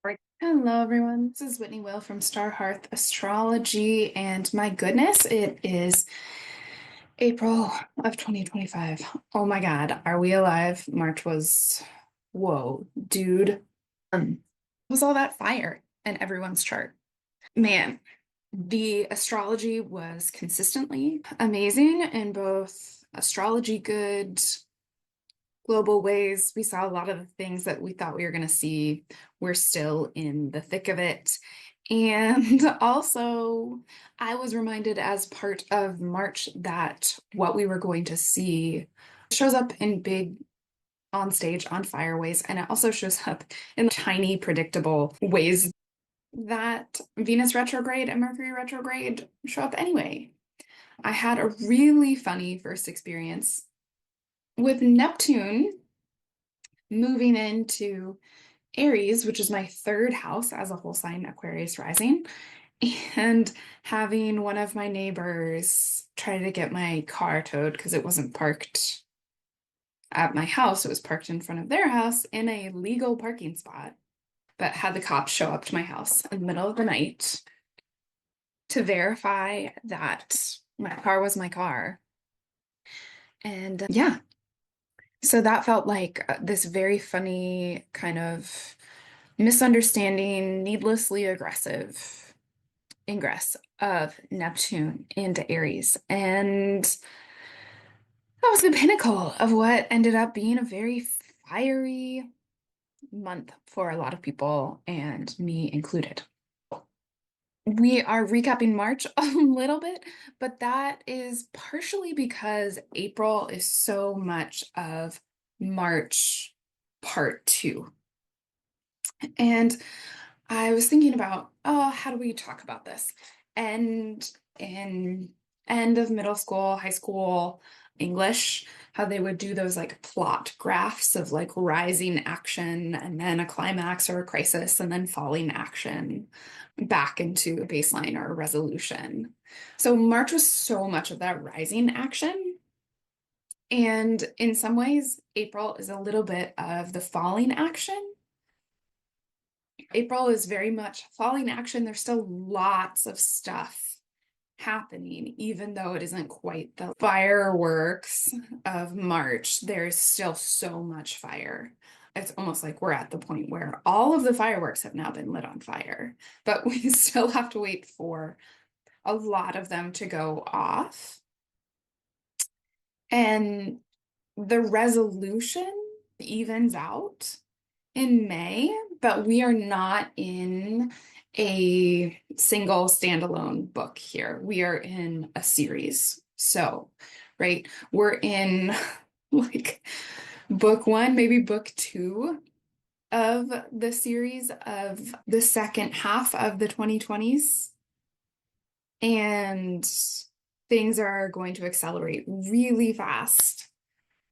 Right. Hello, everyone. This is Whitney Will from Star Hearth Astrology, and my goodness, it is April of 2025. Oh my God, are we alive? March was, whoa, dude. Was all that fire in everyone's chart? Man, the astrology was consistently amazing in both astrology good, global ways. We saw a lot of the things that we thought we were going to see. We're still in the thick of it. And also, I was reminded as part of March that what we were going to see shows up in big on stage, on fire ways, and it also shows up in tiny, predictable ways that Venus retrograde and Mercury retrograde show up anyway. I had a really funny first experience with Neptune moving into Aries, which is my third house as a whole sign Aquarius rising, and having one of my neighbors try to get my car towed because it wasn't parked at my house. It was parked in front of their house in a legal parking spot, but had the cops show up to my house in the middle of the night to verify that my car was my car. And yeah, so that felt like this very funny kind of misunderstanding, needlessly aggressive ingress of Neptune into Aries. And that was the pinnacle of what ended up being a very fiery month for a lot of people, and me included. We are recapping March a little bit, but that is partially because April is so much of March part two. And I was thinking about, oh, how do we talk about this? And in end of middle school, high school English, how they would do those like plot graphs of like rising action and then a climax or a crisis and then falling action back into a baseline or a resolution. So March was so much of that rising action. And in some ways, April is a little bit of the falling action. April is very much falling action. There's still lots of stuff happening, even though it isn't quite the fireworks of March. There's still so much fire. It's almost like we're at the point where all of the fireworks have now been lit on fire, but we still have to wait for a lot of them to go off. And the resolution evens out in May, but we are not in a single standalone book here. We are in a series. So, right, we're in like book one, maybe book two of the series of the second half of the 2020s. And things are going to accelerate really fast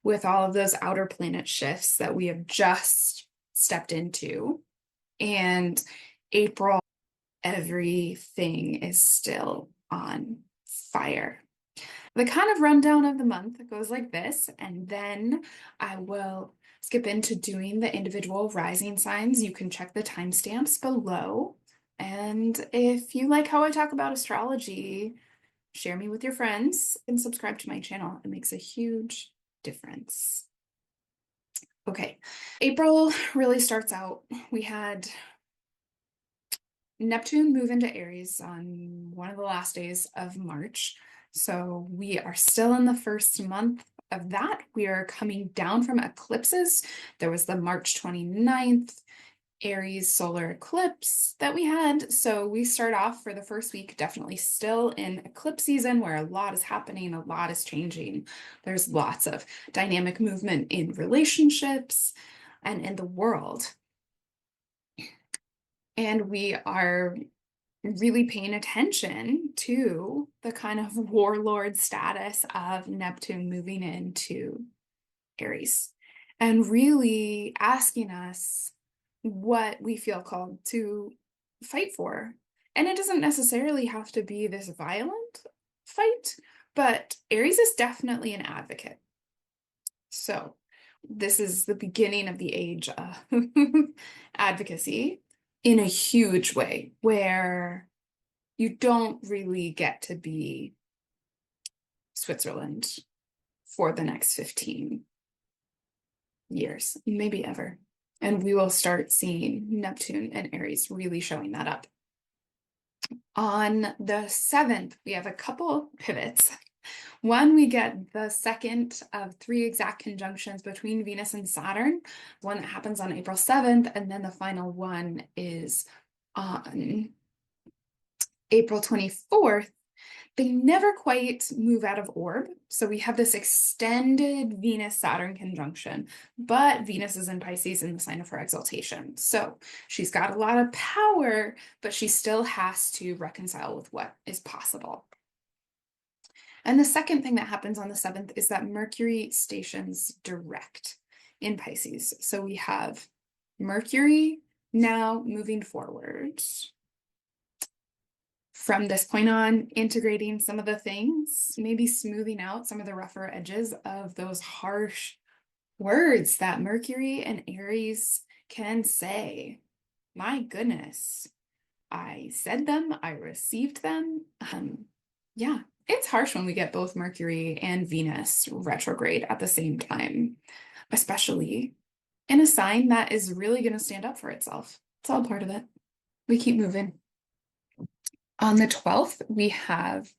with all of those outer planet shifts that we have just stepped into. And April, everything is still on fire. The kind of rundown of the month goes like this, and then I will skip into doing the individual rising signs. You can check the timestamps below. And if you like how I talk about astrology, share me with your friends and subscribe to my channel. It makes a huge difference. Okay, April really starts out. We had Neptune move into Aries on one of the last days of March. So we are still in the first month of that. We are coming down from eclipses. There was the March 29th Aries solar eclipse that we had. So we start off for the first week definitely still in eclipse season where a lot is happening, a lot is changing. There's lots of dynamic movement in relationships and in the world. And we are really paying attention to the kind of warlord status of Neptune moving into Aries and really asking us what we feel called to fight for. And it doesn't necessarily have to be this violent fight, but Aries is definitely an advocate. So this is the beginning of the age of advocacy. in a huge way where you don't really get to be Switzerland for the next 15 years, maybe ever. And we will start seeing Neptune and Aries really showing that up. On the 7th, we have a couple pivots. One, we get the second of 3 exact conjunctions between Venus and Saturn, one that happens on April 7th, and then the final one is on April 24th. They never quite move out of orb. So we have this extended Venus-Saturn conjunction, but Venus is in Pisces in the sign of her exaltation. So she's got a lot of power, but she still has to reconcile with what is possible. And the second thing that happens on the 7th is that Mercury stations direct in Pisces. So we have Mercury now moving forward. From this point on, integrating some of the things, maybe smoothing out some of the rougher edges of those harsh words that Mercury and Aries can say. My goodness, I said them, I received them. Yeah, it's harsh when we get both Mercury and Venus retrograde at the same time, especially in a sign that is really going to stand up for itself. It's all part of it. We keep moving. On the 12th, we have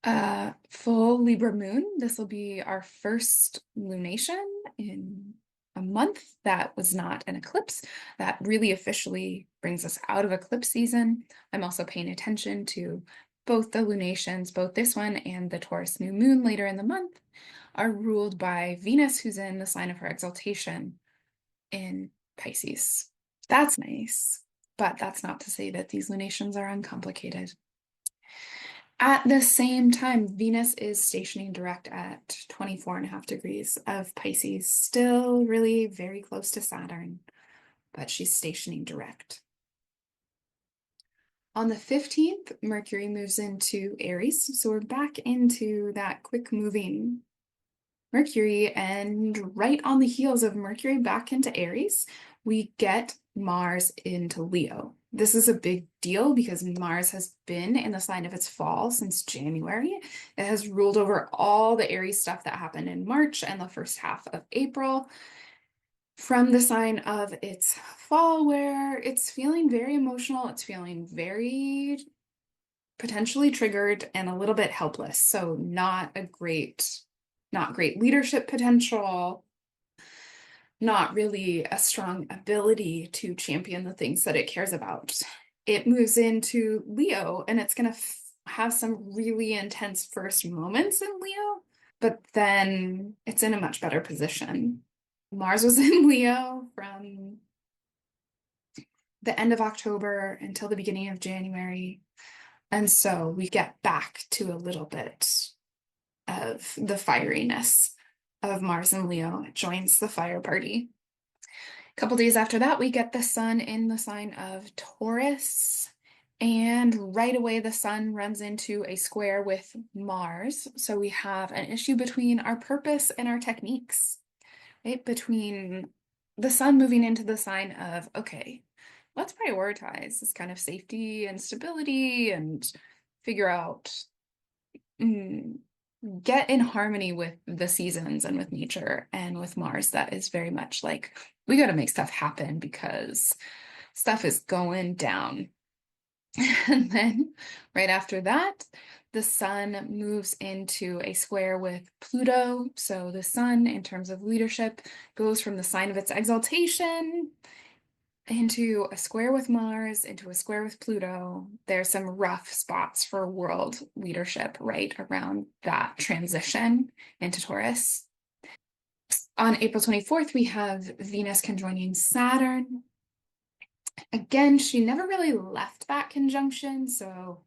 a full Libra moon. This will be our first lunation in a month that was not an eclipse. That really officially brings us out of eclipse season. I'm also paying attention to both the lunations, both this one and the Taurus new moon later in the month, are ruled by Venus, who's in the sign of her exaltation in Pisces. That's nice, but that's not to say that these lunations are uncomplicated. At the same time, Venus is stationing direct at 24.5 degrees of Pisces, still really very close to Saturn, but she's stationing direct. On the 15th, Mercury moves into Aries, so we're back into that quick moving Mercury, and right on the heels of Mercury back into Aries, we get Mars into Leo. This is a big deal because Mars has been in the sign of its fall since January. It has ruled over all the Aries stuff that happened in March and the first half of April from the sign of its fall, where it's feeling very emotional, it's feeling very potentially triggered and a little bit helpless. So not great leadership potential, not really a strong ability to champion the things that it cares about. It moves into Leo, and it's going to have some really intense first moments in Leo, but then it's in a much better position. Mars was in Leo from the end of October until the beginning of January. And so we get back to a little bit of the fieriness of Mars and Leo. It joins the fire party. A couple days after that, we get the sun in the sign of Taurus. And right away, the sun runs into a square with Mars. So we have an issue between our purpose and our techniques, right? Between the sun moving into the sign of, okay, let's prioritize this kind of safety and stability and figure out, get in harmony with the seasons and with nature. And with Mars, that is very much like, we got to make stuff happen because stuff is going down. And then right after that, the sun moves into a square with Pluto. So the sun, in terms of leadership, goes from the sign of its exaltation into a square with Mars, into a square with Pluto. There's some rough spots for world leadership right around that transition into Taurus. On April 24th, we have Venus conjoining Saturn. Again, she never really left that conjunction, so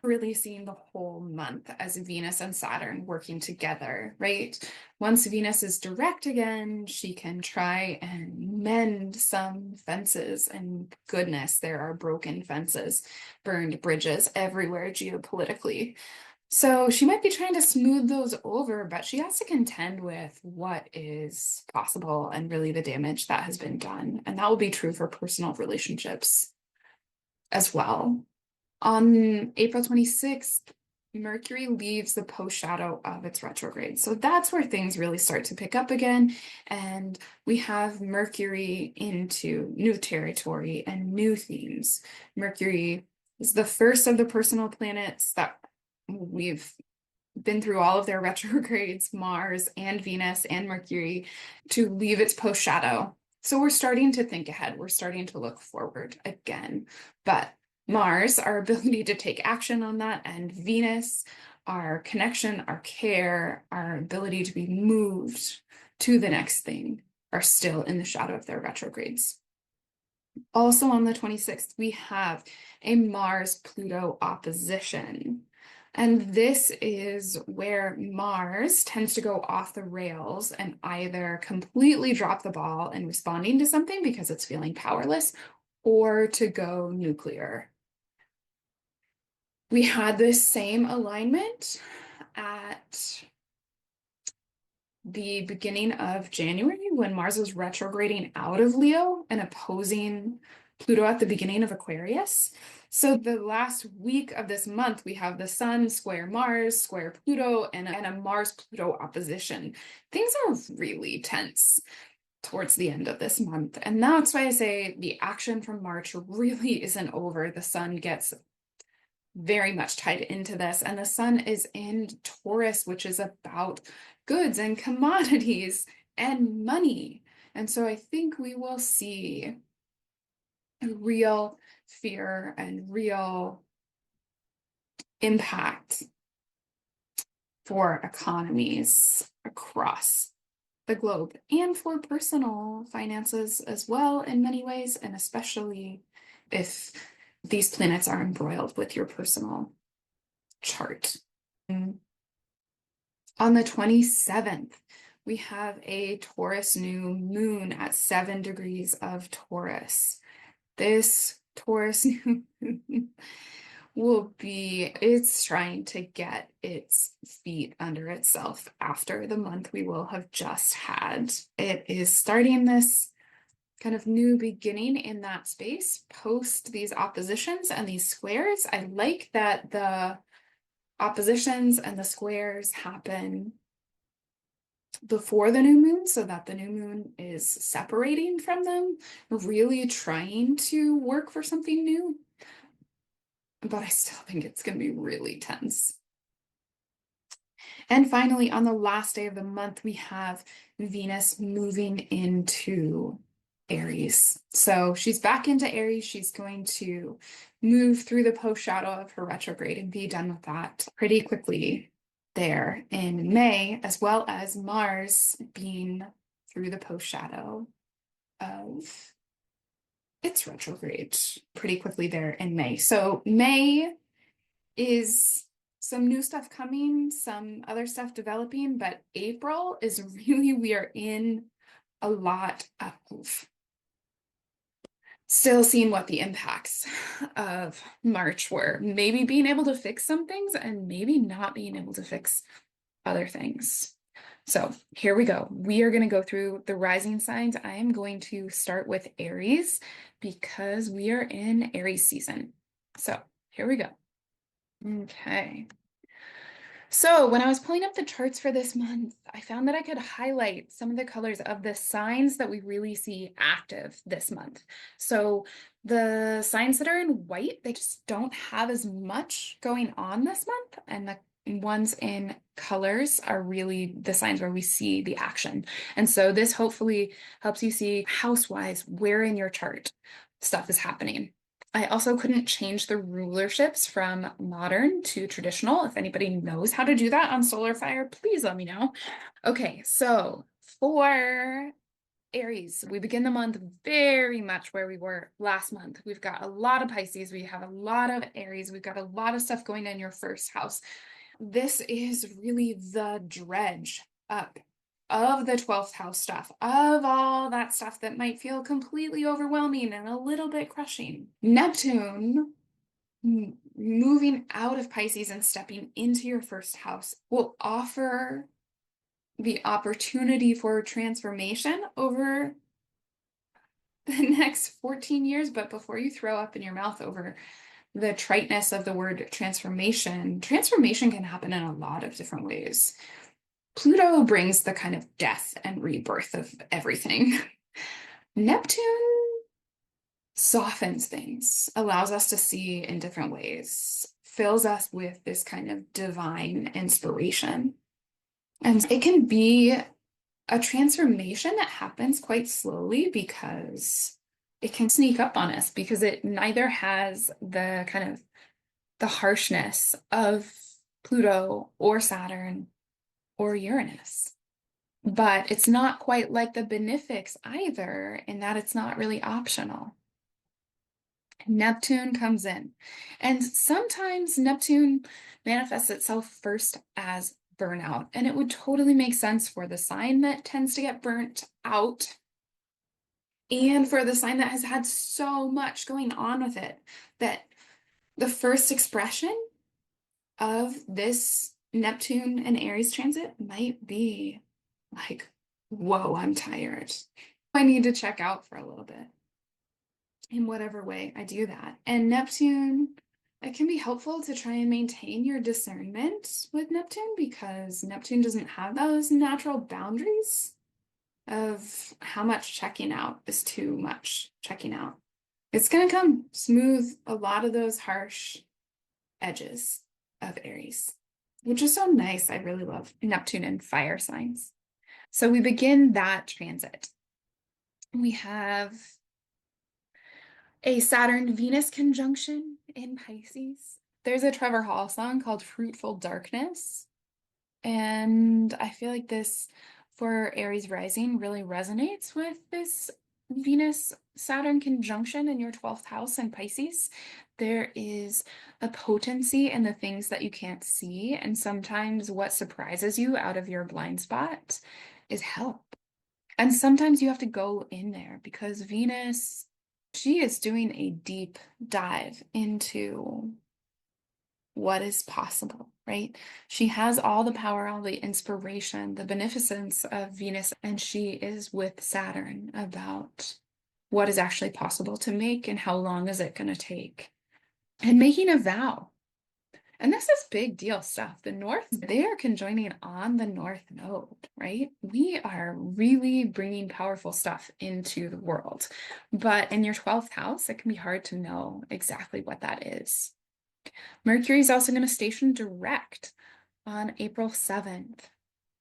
really seeing the whole month as Venus and Saturn working together, right? Once Venus is direct again, she can try and mend some fences, and goodness, there are broken fences, burned bridges everywhere geopolitically. So she might be trying to smooth those over, but she has to contend with what is possible and really the damage that has been done. And that will be true for personal relationships as well. On April 26th, Mercury leaves the post shadow of its retrograde. So that's where things really start to pick up again. And we have Mercury into new territory and new themes. Mercury is the first of the personal planets that we've been through all of their retrogrades, Mars and Venus and Mercury, to leave its post shadow. So we're starting to think ahead. We're starting to look forward again. But Mars, our ability to take action on that, and Venus, our connection, our care, our ability to be moved to the next thing, are still in the shadow of their retrogrades. Also on the 26th, we have a Mars-Pluto opposition. And this is where Mars tends to go off the rails and either completely drop the ball in responding to something because it's feeling powerless, or to go nuclear. We had this same alignment at the beginning of January when Mars was retrograding out of Leo and opposing Pluto at the beginning of Aquarius. So the last week of this month, we have the Sun square Mars, square Pluto, and a Mars-Pluto opposition. Things are really tense towards the end of this month. And that's why I say the action from March really isn't over. The Sun gets very much tied into this, and the Sun is in Taurus, which is about goods and commodities and money. And so I think we will see real fear and real impact for economies across the globe and for personal finances as well in many ways, and especially if these planets are embroiled with your personal chart. On the 27th, we have a Taurus new moon at 7 degrees of Taurus. This Taurus new moon it's trying to get its feet under itself after the month we will have just had. It is starting this kind of new beginning in that space post these oppositions and these squares. I like that the oppositions and the squares happen before the new moon so that the new moon is separating from them, really trying to work for something new. But I still think it's going to be really tense. And finally, on the last day of the month, we have Venus moving into Aries. So she's back into Aries. She's going to move through the post shadow of her retrograde and be done with that pretty quickly there in May, as well as Mars being through the post shadow of its retrograde pretty quickly there in May. So May is some new stuff coming, some other stuff developing, but April is really, we are in a lot of still seeing what the impacts of March were. Maybe being able to fix some things and maybe not being able to fix other things. So here we go. We are going to go through the rising signs. I am going to start with Aries because we are in Aries season. So here we go. Okay. So when I was pulling up the charts for this month, I found that I could highlight some of the colors of the signs that we really see active this month. So the signs that are in white, they just don't have as much going on this month. And the ones in colors are really the signs where we see the action. And so this hopefully helps you see house-wise where in your chart stuff is happening. I also couldn't change the rulerships from modern to traditional. If anybody knows how to do that on Solar Fire, please let me know. Okay, so for Aries, we begin the month very much where we were last month. We've got a lot of Pisces, we have a lot of Aries, we've got a lot of stuff going in your first house. This is really the dredge up of the 12th house stuff, of all that stuff that might feel completely overwhelming and a little bit crushing. Neptune moving out of Pisces and stepping into your first house will offer the opportunity for transformation over the next 14 years. But before you throw up in your mouth over the triteness of the word transformation, transformation can happen in a lot of different ways. Pluto brings the kind of death and rebirth of everything. Neptune softens things, allows us to see in different ways, fills us with this kind of divine inspiration. And it can be a transformation that happens quite slowly because it can sneak up on us because it neither has the kind of the harshness of Pluto or Saturn or Uranus. But it's not quite like the benefics either, in that it's not really optional. Neptune comes in, and sometimes Neptune manifests itself first as burnout, and it would totally make sense for the sign that tends to get burnt out and for the sign that has had so much going on with it that the first expression of this Neptune and Aries transit might be like, whoa, I'm tired. I need to check out for a little bit in whatever way I do that. And Neptune, it can be helpful to try and maintain your discernment with Neptune because Neptune doesn't have those natural boundaries of how much checking out is too much checking out. It's going to come smooth a lot of those harsh edges of Aries, which is so nice. I really love Neptune and fire signs. So we begin that transit. We have a Saturn-Venus conjunction in Pisces. There's a Trevor Hall song called Fruitful Darkness. And I feel like this, for Aries rising, really resonates with this Venus-Saturn conjunction in your 12th house in Pisces. There is a potency in the things that you can't see. And sometimes what surprises you out of your blind spot is help. And sometimes you have to go in there because Venus, she is doing a deep dive into what is possible, right? She has all the power, all the inspiration, the beneficence of Venus, and she is with Saturn about what is actually possible to make and how long is it going to take. And making a vow. And this is big deal stuff. The North, they are conjoining on the North Node, right? We are really bringing powerful stuff into the world. But in your 12th house, it can be hard to know exactly what that is. Mercury is also going to station direct on April 7th,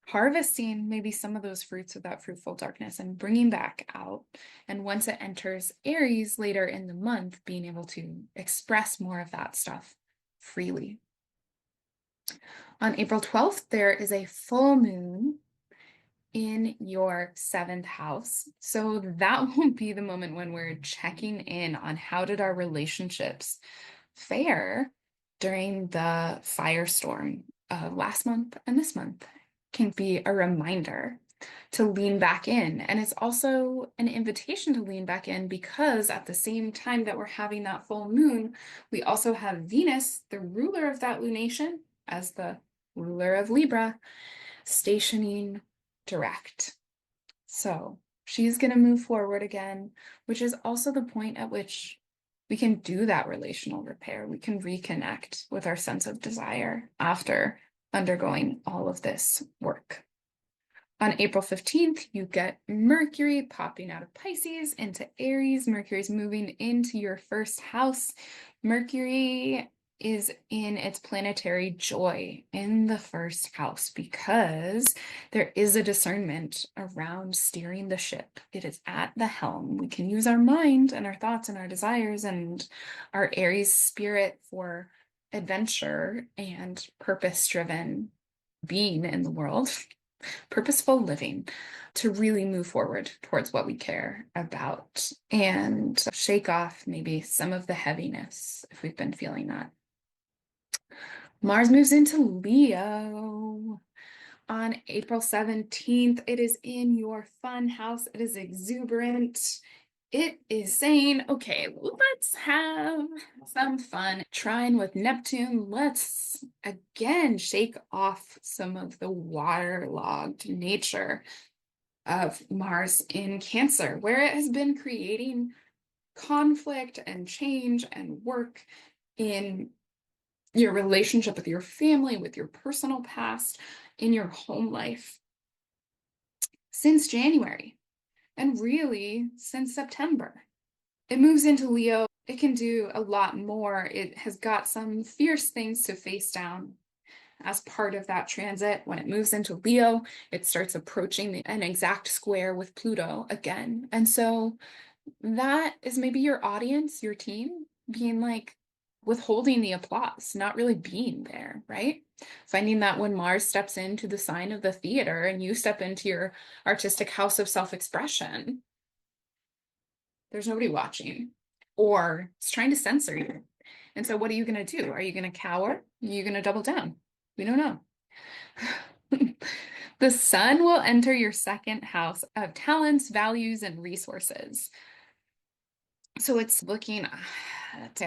harvesting maybe some of those fruits of that fruitful darkness and bringing back out. And once it enters Aries later in the month, being able to express more of that stuff freely. On April 12th, there is a full moon in your 7th house. So that will be the moment when we're checking in on how did our relationships fare during the firestorm of last month and this month. Can be a reminder to lean back in. And it's also an invitation to lean back in because at the same time that we're having that full moon, we also have Venus, the ruler of that lunation, as the ruler of Libra, stationing direct. So she's going to move forward again, which is also the point at which we can do that relational repair. We can reconnect with our sense of desire after undergoing all of this work. On April 15th, you get Mercury popping out of Pisces into Aries. Mercury's moving into your first house. Mercury is in its planetary joy in the first house because there is a discernment around steering the ship. It is at the helm. We can use our mind and our thoughts and our desires and our Aries spirit for adventure and purpose-driven being in the world, purposeful living, to really move forward towards what we care about and shake off maybe some of the heaviness if we've been feeling that. Mars moves into Leo on April 17th. It is in your fun house. It is exuberant. It is saying, okay, let's have some fun. Trine with Neptune. Let's again shake off some of the waterlogged nature of Mars in Cancer, where it has been creating conflict and change and work in your relationship with your family, with your personal past, in your home life since January, and really since September. It moves into Leo. It can do a lot more. It has got some fierce things to face down as part of that transit. When it moves into Leo, it starts approaching an exact square with Pluto again. And so that is maybe your audience, your team, being like withholding the applause, not really being there, right? Finding that when Mars steps into the sign of the theater and you step into your artistic house of self-expression, there's nobody watching, or it's trying to censor you. And so what are you going to do? Are you going to cower? Are you going to double down? We don't know. The sun will enter your second house of talents, values, and resources. So it's looking at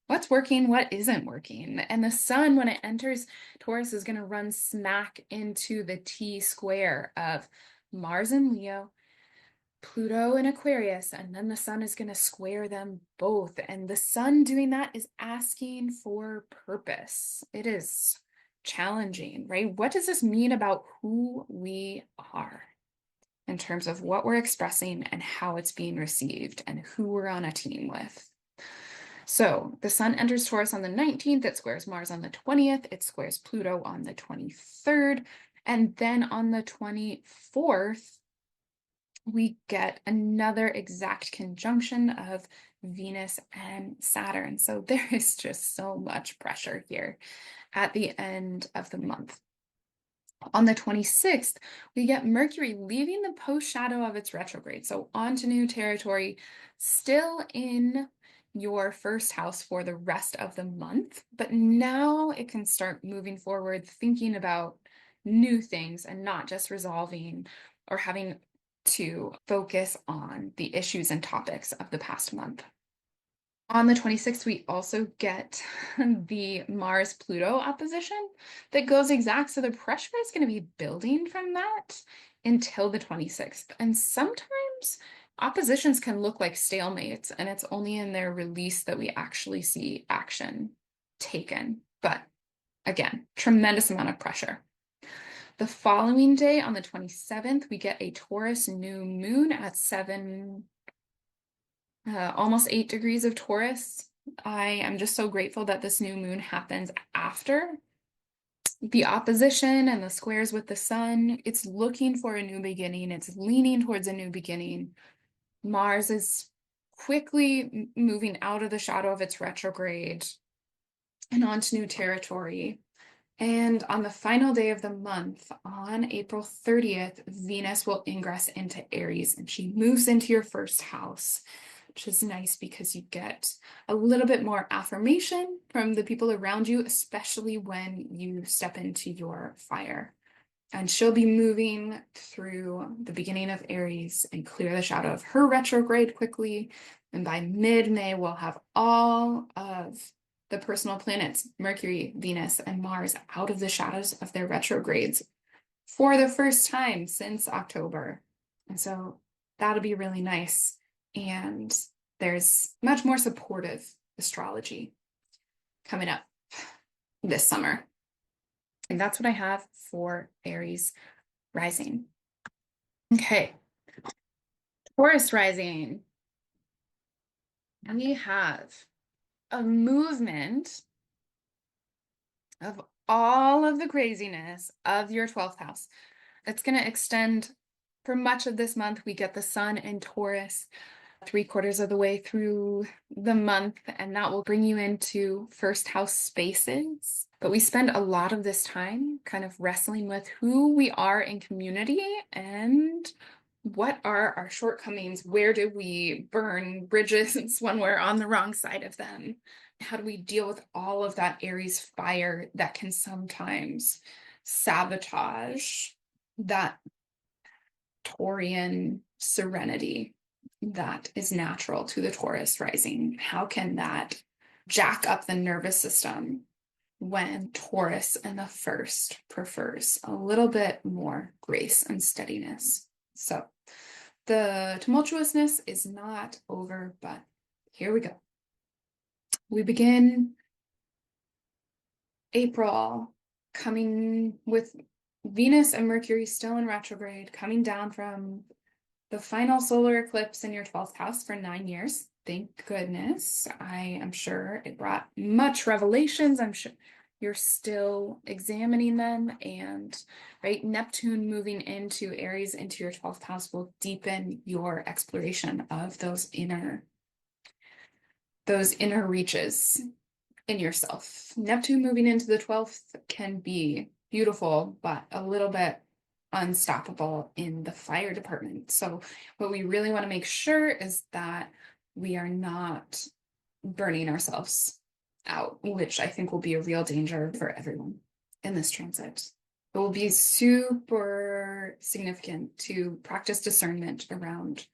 what's working, what isn't working. And the sun, when it enters Taurus, is going to run smack into the T square of Mars in Leo, Pluto in Aquarius, and then the sun is going to square them both. And the sun doing that is asking for purpose. It is challenging, right? What does this mean about who we are in terms of what we're expressing and how it's being received and who we're on a team with? So the sun enters Taurus on the 19th, it squares Mars on the 20th, it squares Pluto on the 23rd, and then on the 24th, we get another exact conjunction of Venus and Saturn. So there is just so much pressure here at the end of the month. On the 26th, we get Mercury leaving the post shadow of its retrograde. So onto new territory, still in your first house for the rest of the month, but now it can start moving forward, thinking about new things and not just resolving or having to focus on the issues and topics of the past month. On the 26th, we also get the Mars-Pluto opposition that goes exact. So the pressure is going to be building from that until the 26th. And sometimes oppositions can look like stalemates, and it's only in their release that we actually see action taken. But again, tremendous amount of pressure. The following day, on the 27th, we get a Taurus new moon at almost 8 degrees of Taurus. I am just so grateful that this new moon happens after the opposition and the squares with the sun. It's looking for a new beginning. It's leaning towards a new beginning. Mars is quickly moving out of the shadow of its retrograde and onto new territory. And on the final day of the month, on April 30th, Venus will ingress into Aries, and she moves into your first house, which is nice because you get a little bit more affirmation from the people around you, especially when you step into your fire. And she'll be moving through the beginning of Aries and clear the shadow of her retrograde quickly. And by mid-May, we'll have all of the personal planets, Mercury, Venus, and Mars, out of the shadows of their retrogrades for the first time since October. And so that'll be really nice. And there's much more supportive astrology coming up this summer. And that's what I have for Aries rising. Okay. Taurus rising. And we have a movement of all of the craziness of your 12th house. It's going to extend for much of this month. We get the sun in Taurus 3/4 of the way through the month, and that will bring you into first house spaces. But we spend a lot of this time kind of wrestling with who we are in community and what are our shortcomings? Where do we burn bridges when we're on the wrong side of them? How do we deal with all of that Aries fire that can sometimes sabotage that Taurian serenity that is natural to the Taurus rising? How can that jack up the nervous system when Taurus in the first prefers a little bit more grace and steadiness. So the tumultuousness is not over, but here we go. We begin April coming with Venus and Mercury still in retrograde, coming down from the final solar eclipse in your 12th house for 9 years. Thank goodness. I am sure it brought much revelations. I'm sure you're still examining them, and right, Neptune moving into Aries into your 12th house will deepen your exploration of those inner reaches in yourself. Neptune moving into the 12th can be beautiful, but a little bit unstoppable in the fire department. So what we really want to make sure is that we are not burning ourselves out, which I think will be a real danger for everyone in this transit. It will be super significant to practice discernment around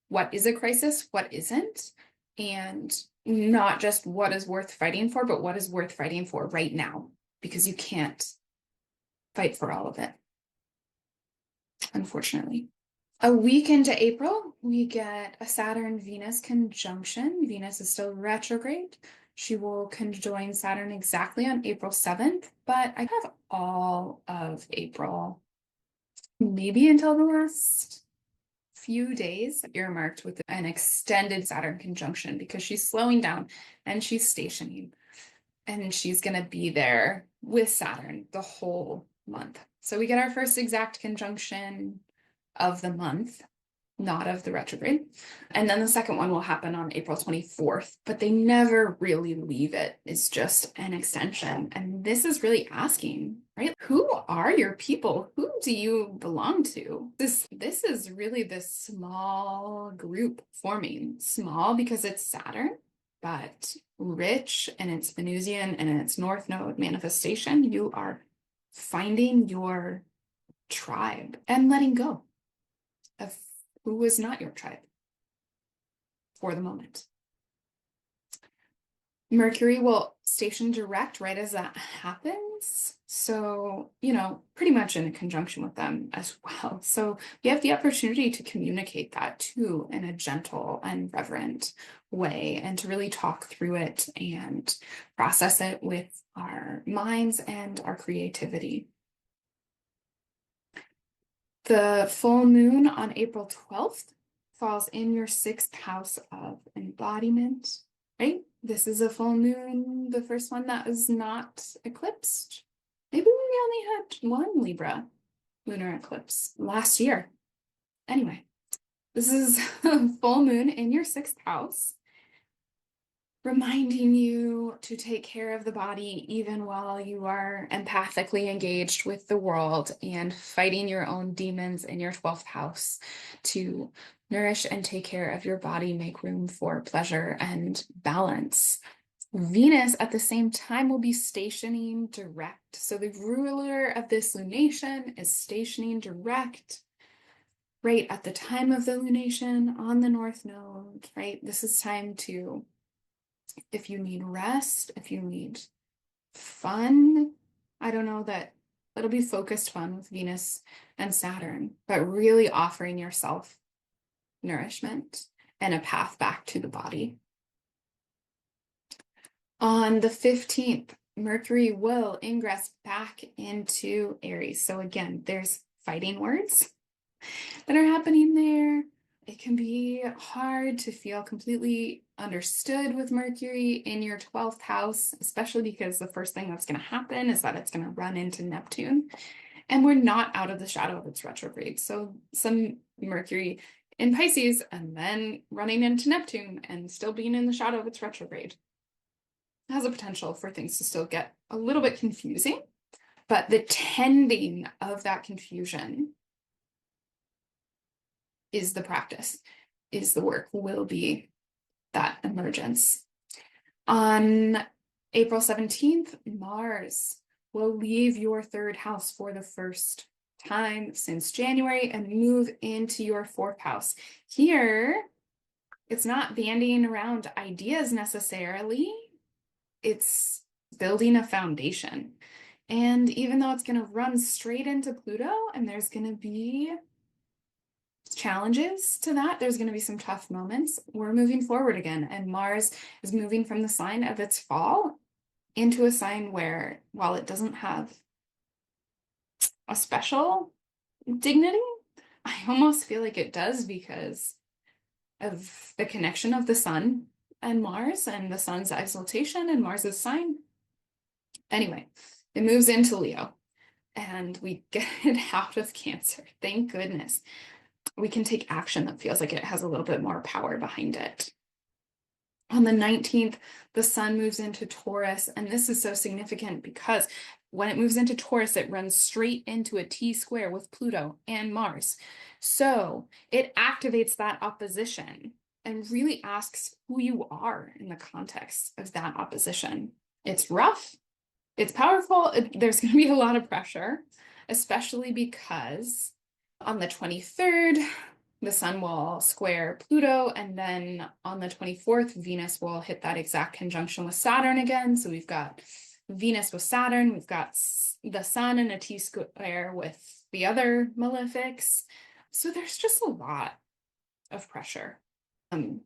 what is a crisis, what isn't, and not just what is worth fighting for, but what is worth fighting for right now, because you can't fight for all of it, unfortunately. A week into April, we get a Saturn-Venus conjunction. Venus is still retrograde. She will conjoin Saturn exactly on April 7th, but I have all of April, maybe until the last few days, earmarked with an extended Saturn conjunction, because she's slowing down and she's stationing, and she's going to be there with Saturn the whole month. So we get our first exact conjunction of the month, not of the retrograde. And then the second one will happen on April 24th, but they never really leave it. It's just an extension. And this is really asking, right? Who are your people? Who do you belong to? This is really this small group forming. Small because it's Saturn, but rich in its Venusian and in its North Node manifestation. You are finding your tribe and letting go of who is not your tribe for the moment. Mercury will station direct right as that happens. So, pretty much in conjunction with them as well. So we have the opportunity to communicate that too in a gentle and reverent way, and to really talk through it and process it with our minds and our creativity. The full moon on April 12th falls in your 6th house of embodiment, right? This is a full moon, the first one that is not eclipsed. Maybe we only had one Libra lunar eclipse last year. Anyway, this is a full moon in your 6th house, reminding you to take care of the body even while you are empathically engaged with the world and fighting your own demons in your 12th house, to nourish and take care of your body, make room for pleasure and balance. Venus at the same time will be stationing direct. So the ruler of this lunation is stationing direct right at the time of the lunation on the North Node, right? This is time to, if you need rest, if you need fun, I don't know that it'll be focused fun with Venus and Saturn, but really offering yourself nourishment and a path back to the body. On the 15th, Mercury will ingress back into Aries. So again, there's fighting words that are happening there. It can be hard to feel completely understood with Mercury in your 12th house, especially because the first thing that's going to happen is that it's going to run into Neptune, and we're not out of the shadow of its retrograde. So some Mercury in Pisces and then running into Neptune and still being in the shadow of its retrograde has a potential for things to still get a little bit confusing, but the tending of that confusion is the practice, is the work, will be that emergence. On April 17th, Mars will leave your 3rd house for the first time since January and move into your 4th house. Here, it's not bandying around ideas necessarily. It's building a foundation. And even though it's going to run straight into Pluto and there's going to be challenges to that, there's going to be some tough moments, we're moving forward again. And Mars is moving from the sign of its fall into a sign where, while it doesn't have a special dignity, I almost feel like it does because of the connection of the sun and Mars and the sun's exaltation and Mars's sign. Anyway, it moves into Leo and we get it out of Cancer. Thank goodness. We can take action that feels like it has a little bit more power behind it. On the 19th, the sun moves into Taurus, and this is so significant because when it moves into Taurus, it runs straight into a T-square with Pluto and Mars. So it activates that opposition and really asks who you are in the context of that opposition. It's rough, it's powerful, there's going to be a lot of pressure, especially because on the 23rd, the sun will square Pluto, and then on the 24th, Venus will hit that exact conjunction with Saturn again. So we've got Venus with Saturn, we've got the sun in a T-square with the other malefics. So there's just a lot of pressure to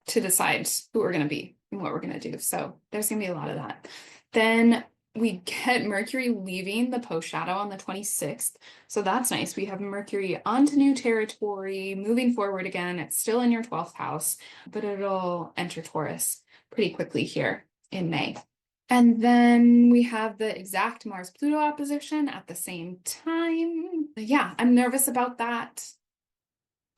decide who we're going to be and what we're going to do. So there's going to be a lot of that. Then we get Mercury leaving the post shadow on the 26th. So that's nice. We have Mercury onto new territory, moving forward again. It's still in your 12th house, but it'll enter Taurus pretty quickly here in May. And then we have the exact Mars-Pluto opposition at the same time. Yeah, I'm nervous about that.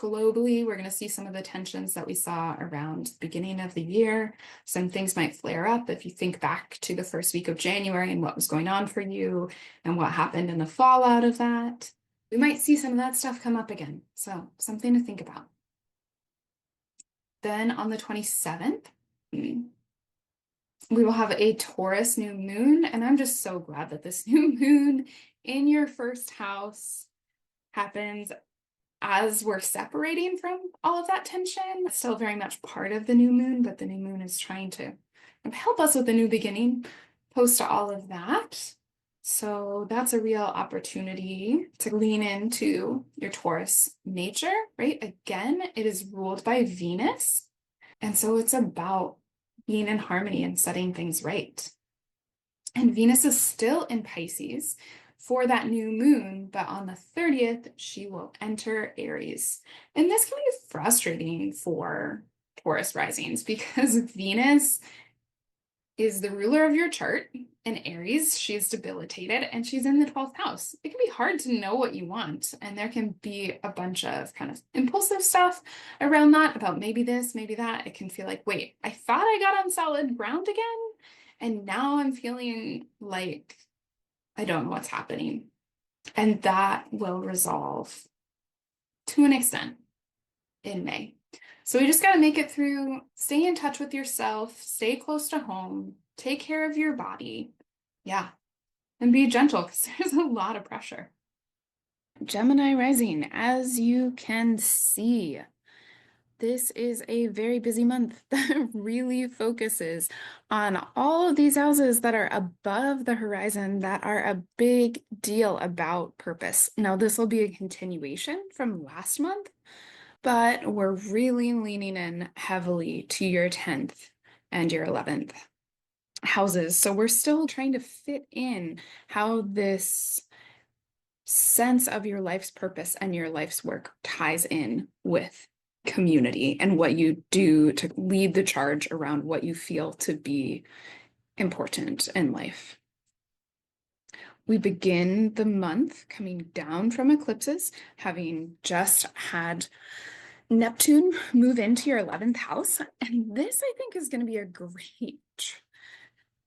Globally, we're going to see some of the tensions that we saw around the beginning of the year. Some things might flare up if you think back to the first week of January and what was going on for you and what happened in the fallout of that. We might see some of that stuff come up again. So something to think about. Then on the 27th, we will have a Taurus new moon. And I'm just so glad that this new moon in your first house happens as we're separating from all of that tension. It's still very much part of the new moon, but the new moon is trying to help us with a new beginning post to all of that. So that's a real opportunity to lean into your Taurus nature, right? Again, it is ruled by Venus. And so it's about being in harmony and setting things right. And Venus is still in Pisces for that new moon, but on the 30th, she will enter Aries. And this can be frustrating for Taurus risings because Venus is the ruler of your chart. In Aries, she's debilitated and she's in the 12th house. It can be hard to know what you want. And there can be a bunch of kind of impulsive stuff around that about maybe this, maybe that. It can feel like, wait, I thought I got on solid ground again. And now I'm feeling like I don't know what's happening. And that will resolve to an extent in May. So we just got to make it through, stay in touch with yourself, stay close to home, take care of your body. Yeah. And be gentle because there's a lot of pressure. Gemini rising, as you can see, this is a very busy month that really focuses on all of these houses that are above the horizon that are a big deal about purpose. Now, this will be a continuation from last month, but we're really leaning in heavily to your 10th and your 11th houses. So we're still trying to fit in how this sense of your life's purpose and your life's work ties in with community and what you do to lead the charge around what you feel to be important in life. We begin the month coming down from eclipses, having just had Neptune move into your 11th house. And this, I think, is going to be a great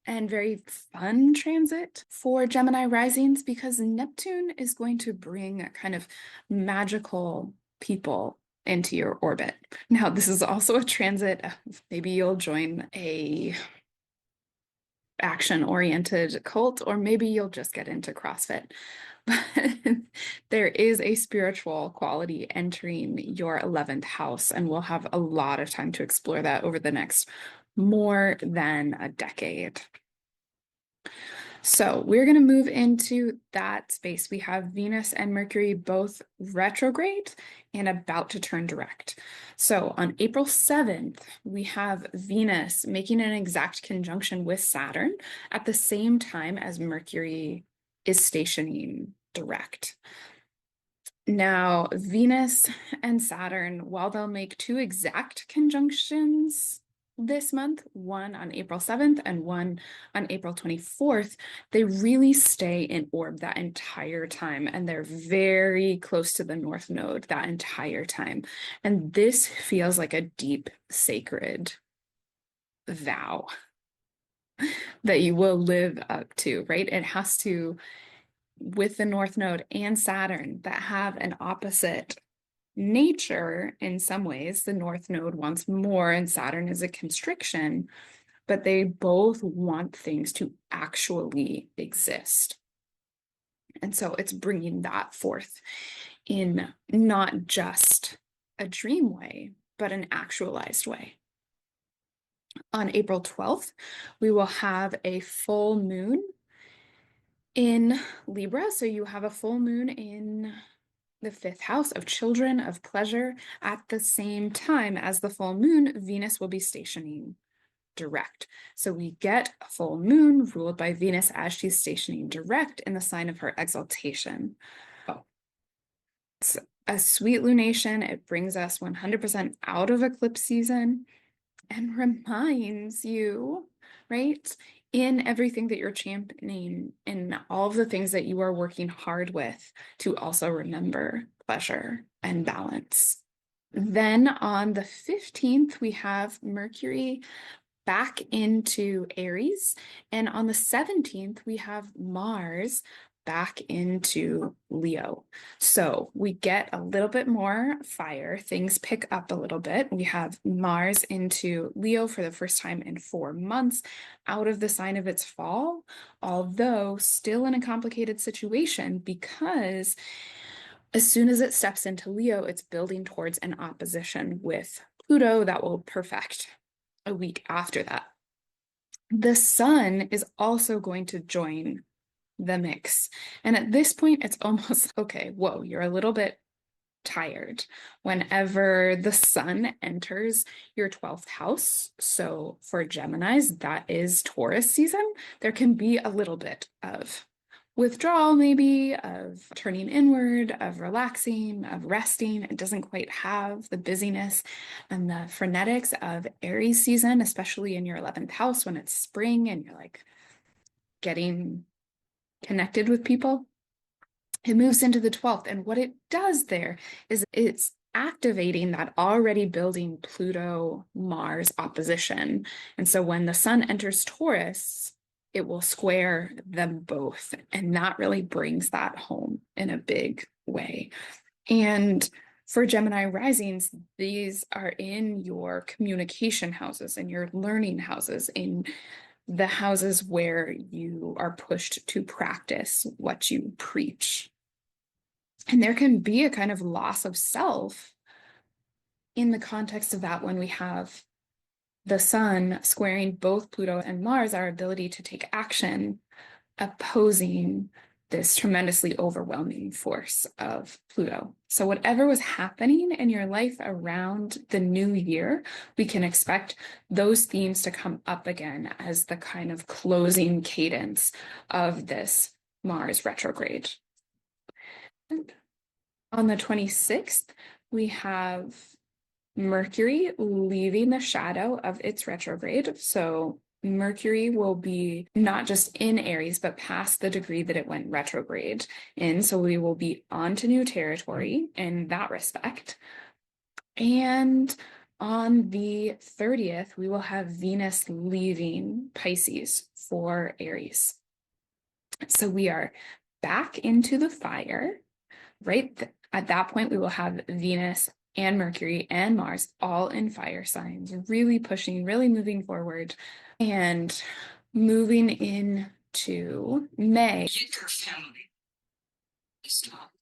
and very fun transit for Gemini risings because Neptune is going to bring a kind of magical people into your orbit. Now, this is also a transit of maybe you'll join a action-oriented cult, or maybe you'll just get into CrossFit. but there is a spiritual quality entering your 11th house, and we'll have a lot of time to explore that over the next more than a decade. So we're going to move into that space. We have Venus and Mercury both retrograde and about to turn direct. So on April 7th, we have Venus making an exact conjunction with Saturn at the same time as Mercury is stationing direct. Now, Venus and Saturn, while they'll make two exact conjunctions this month, one on April 7th and one on April 24th, they really stay in orb that entire time, and they're very close to the North Node that entire time. And this feels like a deep, sacred vow that you will live up to, right? It has to, with the North Node and Saturn that have an opposite nature in some ways. The North Node wants more, and Saturn is a constriction, but they both want things to actually exist. And so it's bringing that forth in not just a dream way, but an actualized way. On April 12th, we will have a full moon in Libra. So you have a full moon in the 5th house of children, of pleasure. At the same time as the full moon, Venus will be stationing direct. So we get a full moon ruled by Venus as she's stationing direct in the sign of her exaltation. Oh, it's a sweet lunation. It brings us 100% out of eclipse season and reminds you, right, in everything that you're championing, in all of the things that you are working hard with, to also remember pleasure and balance. Then on the 15th, we have Mercury back into Aries. And on the 17th, we have Mars back into Leo. So we get a little bit more fire. Things pick up a little bit. We have Mars into Leo for the first time in 4 months, out of the sign of its fall, although still in a complicated situation because as soon as it steps into Leo, it's building towards an opposition with Pluto that will perfect a week after that. The sun is also going to join the mix. And at this point, it's almost okay, whoa, you're a little bit tired whenever the sun enters your 12th house. So for Geminis, that is Taurus season. There can be a little bit of withdrawal, maybe, of turning inward, of relaxing, of resting. It doesn't quite have the busyness and the frenetics of Aries season, especially in your 11th house when it's spring and you're like getting connected with people. It moves into the 12th. And what it does there is it's activating that already building Pluto-Mars opposition. And so when the sun enters Taurus, it will square them both. And that really brings that home in a big way. And for Gemini risings, these are in your communication houses, in your learning houses, in the houses where you are pushed to practice what you preach. And there can be a kind of loss of self in the context of that when we have the sun squaring both Pluto and Mars, our ability to take action, opposing this tremendously overwhelming force of Pluto. So whatever was happening in your life around the new year, we can expect those themes to come up again as the kind of closing cadence of this Mars retrograde. And on the 26th, we have Mercury leaving the shadow of its retrograde. So Mercury will be not just in Aries, but past the degree that it went retrograde in. So we will be on to new territory in that respect. And on the 30th, we will have Venus leaving Pisces for Aries. So we are back into the fire, right? At that point, we will have Venus and Mercury and Mars all in fire signs, really pushing, really moving forward. And moving into May, Stop.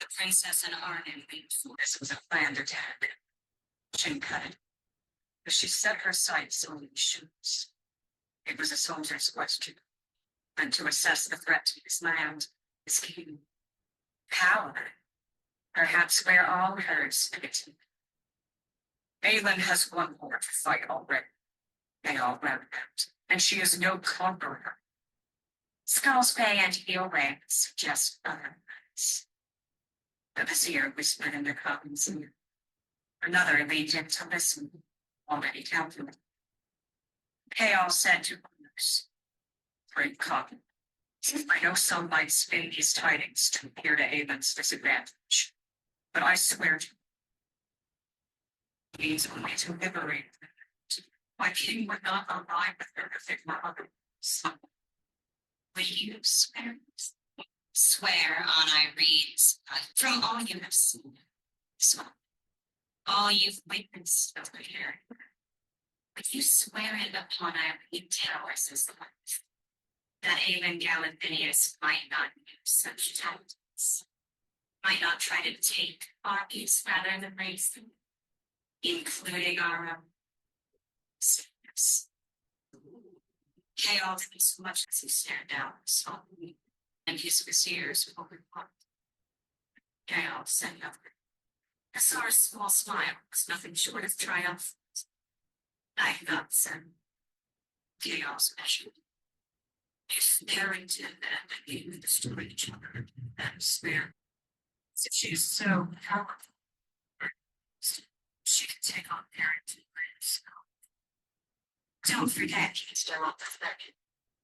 The princess and Arden leaned forward. This was a planned attack. She cut it, but she set her sights on these shoes. It was a soldier's question, and to assess the threat to his land, his king. Power. Perhaps we're all hers. Aelin has one more to fight already. They all round out, and she is no conqueror. Skull's Bay and Eelway suggest otherwise. The vizier whispered in the Cotton's ear. Another leaned in to listen, already calculating. Chaol said to others, Great Cotton, I know some might spin these tidings to appear to Aelin's disadvantage, but I swear to you, he's only to liberate them. My king would not align with her if it were otherwise. Will you swear? Swear on Irene's blood from all you have seen. So, all you've witnessed over here. Would you swear it upon Irene Taurus' life? That Aelin Gallantinius might not use such tactics, might not try to take armies rather than raise them, including our own sickness. Chaos did so much as he stared down saw me, and his viziers opened wide. Chaos said nothing. I saw a small smile, was nothing short of triumph. I thought, son, Chaos measured. If Barrington and Aelin destroy each other, and swear, if she is so powerful, she can take on Barrington by himself. Don't forget, he is still on the second.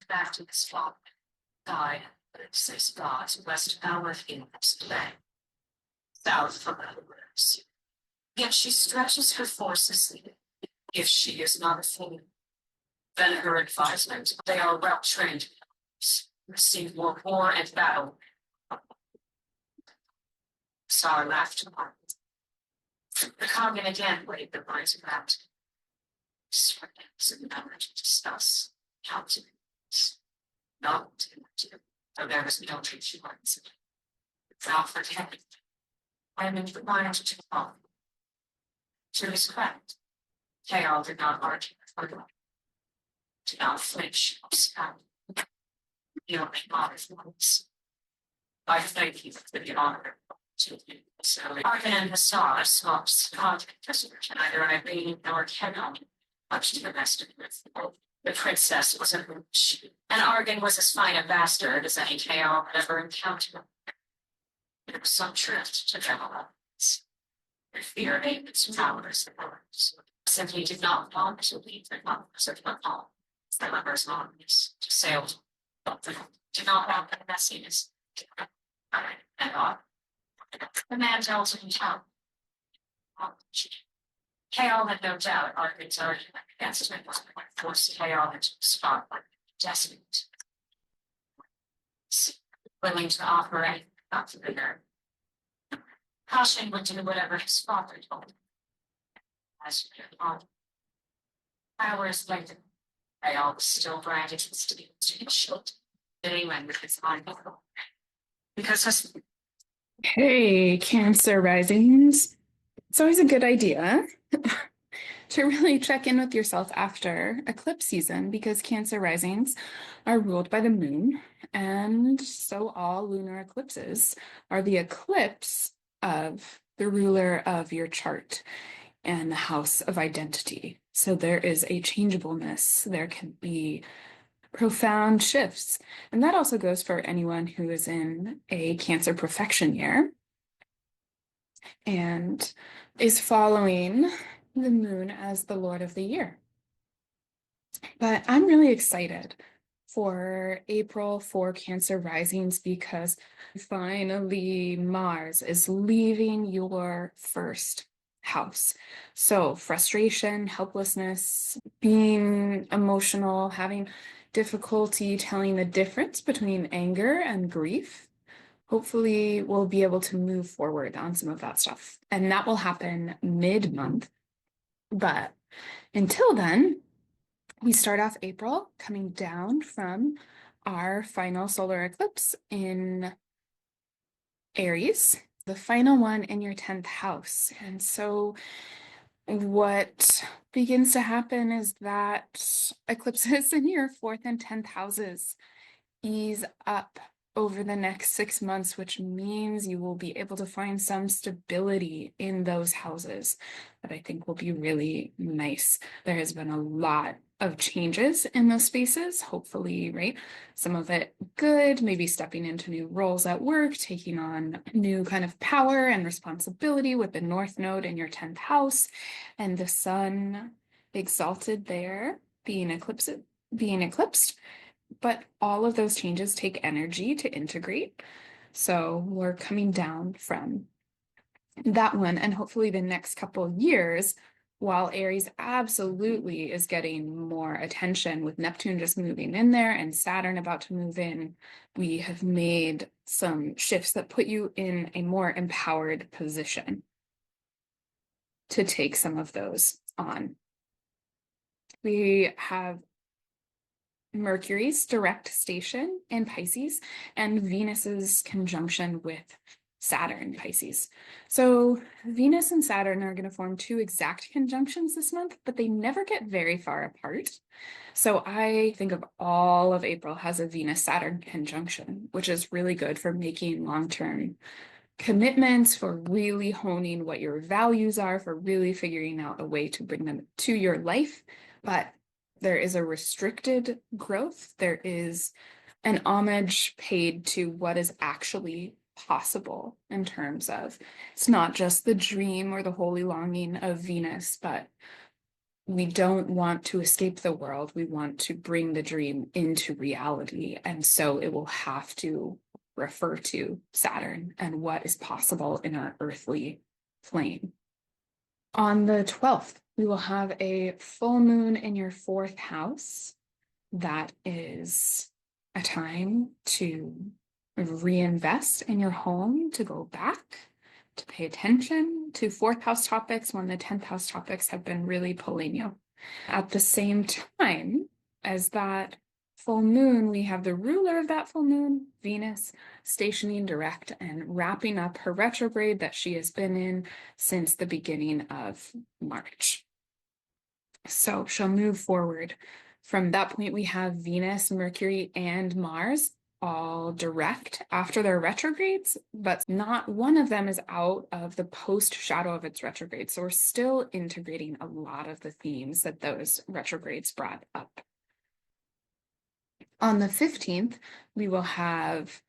Back to this fall. Died, but it says God's west Falmouth ingress today. South from the rivers. Yet she stretches her forces. If she is not a fool, then her advisement, they are well trained. Receive more war and battle. Sar laughed. The Common again laid the lines about. Sweatings and knowledge to discuss countenance. Not to, though there is no teaching lines. Without forgetting, I am in the mind to follow. To his credit, Chaol did not argue with her. Did not flinch or scowl. He only nodded once. I thank you for the honor to you. So, Arden and the Star swaps contact neither Irene nor Chaol, much to the rest of it. The princess was a witch, and Arden was as fine a bastard as any Chaol had ever encountered. There was some truth to them all. The fear of Aelin's powers simply did not want to leave the numbers of the hall. The lovers' armies to sail to did not want the messiness. And the man tells him how. Chaol had no doubt Arden's argument against him was what forced Chaol into a spot like desolate. Willing to offer anything up to the nerve. Caution would do whatever his father told him. As for hours later, Chaol was still branded his students to his shield, anyone with his mind because his Hey, Cancer risings. It's always a good idea to really check in with yourself after eclipse season because Cancer risings are ruled by the moon, and so all lunar eclipses are the eclipse of the ruler of your chart and the house of identity. So there is a changeableness. There can be profound shifts. And that also goes for anyone who is in a Cancer profection year and is following the moon as the Lord of the year. But I'm really excited for April for Cancer risings because finally Mars is leaving your first house. So frustration, helplessness, being emotional, having difficulty telling the difference between anger and grief. Hopefully we'll be able to move forward on some of that stuff. And that will happen mid-month. But until then, we start off April coming down from our final solar eclipse in Aries, the final one in your 10th house. And so what begins to happen is that eclipses in your 4th and 10th houses ease up over the next 6 months, which means you will be able to find some stability in those houses that I think will be really nice. There has been a lot of changes in those spaces, hopefully, right? Some of it good, maybe stepping into new roles at work, taking on new kind of power and responsibility with the North Node in your 10th house, and the sun exalted there, being eclipsed. But all of those changes take energy to integrate. So we're coming down from that one. And hopefully the next couple of years, while Aries absolutely is getting more attention with Neptune just moving in there and Saturn about to move in, we have made some shifts that put you in a more empowered position to take some of those on. We have Mercury's direct station in Pisces and Venus's conjunction with Saturn Pisces. So Venus and Saturn are going to form two exact conjunctions this month, but they never get very far apart. So I think of all of April has a Venus-Saturn conjunction, which is really good for making long-term commitments, for really honing what your values are, for really figuring out a way to bring them to your life. But there is a restricted growth. There is an homage paid to what is actually possible in terms of it's not just the dream or the holy longing of Venus, but we don't want to escape the world. We want to bring the dream into reality. And so it will have to refer to Saturn and what is possible in our earthly plane. On the 12th, we will have a full moon in your 4th house. That is a time to reinvest in your home, to go back, to pay attention to 4th house topics when the 10th house topics have been really pulling you. At the same time as that full moon, we have the ruler of that full moon, Venus, stationing direct and wrapping up her retrograde that she has been in since the beginning of March. So she'll move forward. From that point, we have Venus, Mercury, and Mars all direct after their retrogrades, but not one of them is out of the post shadow of its retrograde. So we're still integrating a lot of the themes that those retrogrades brought up. On the 15th, we will have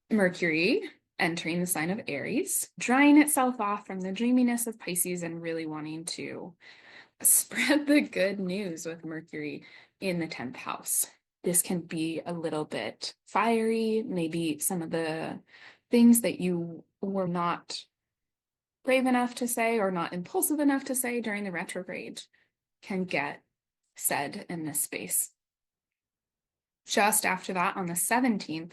Mercury entering the sign of Aries, drying itself off from the dreaminess of Pisces and really wanting to spread the good news with Mercury in the 10th house. This can be a little bit fiery. Maybe some of the things that you were not brave enough to say or not impulsive enough to say during the retrograde can get said in this space. Just after that, on the 17th,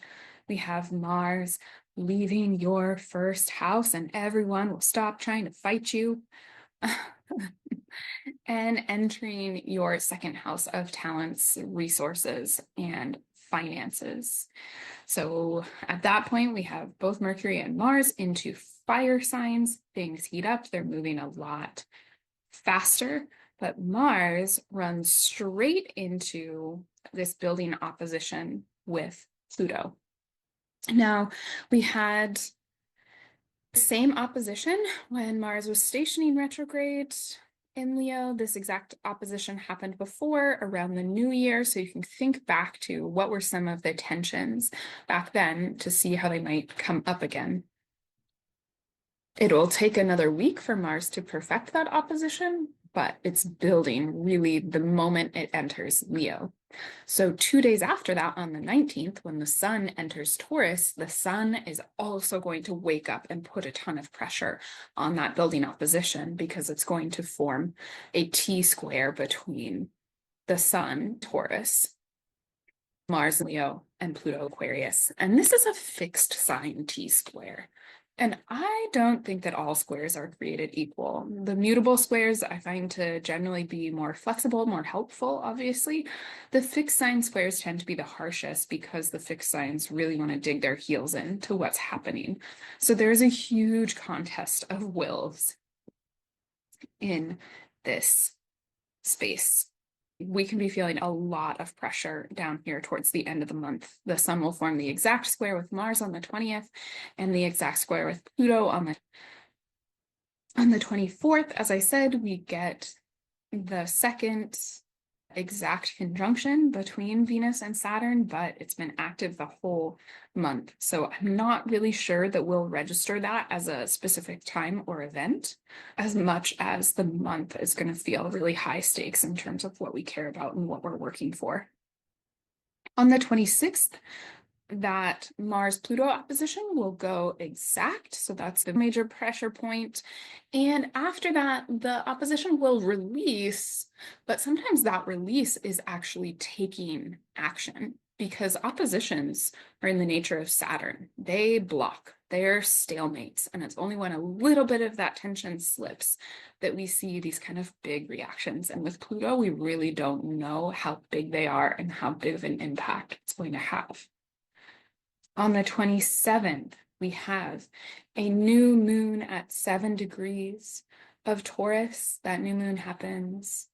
we have Mars leaving your 1st house, and everyone will stop trying to fight you. And entering your 2nd house of talents, resources, and finances. So at that point, we have both Mercury and Mars into fire signs. Things heat up, they're moving a lot faster, but Mars runs straight into this building opposition with Pluto. Now, we had the same opposition when Mars was stationing retrograde in Leo. This exact opposition happened before around the new year. So you can think back to what were some of the tensions back then to see how they might come up again. It'll take another week for Mars to perfect that opposition, but it's building really the moment it enters Leo. So 2 days after that, on the 19th, when the sun enters Taurus, the sun is also going to wake up and put a ton of pressure on that building opposition because it's going to form a T-square between the sun, Taurus, Mars, Leo, and Pluto, Aquarius. And this is a fixed sign T-square. And I don't think that all squares are created equal. The mutable squares I find to generally be more flexible, more helpful, obviously. The fixed sign squares tend to be the harshest because the fixed signs really want to dig their heels into what's happening. So there's a huge contest of wills in this space. We can be feeling a lot of pressure down here towards the end of the month. The sun will form the exact square with Mars on the 20th and the exact square with Pluto on the 24th. As I said, we get the second exact conjunction between Venus and Saturn, but it's been active the whole month. So I'm not really sure that we'll register that as a specific time or event, as much as the month is going to feel really high stakes in terms of what we care about and what we're working for. On the 26th, that Mars-Pluto opposition will go exact. So that's the major pressure point. And after that, the opposition will release, but sometimes that release is actually taking action because oppositions are in the nature of Saturn. They block, they're stalemates. And it's only when a little bit of that tension slips that we see these kind of big reactions. And with Pluto, we really don't know how big they are and how big of an impact it's going to have. On the 27th, we have a new moon at 7 degrees of Taurus. That new moon happens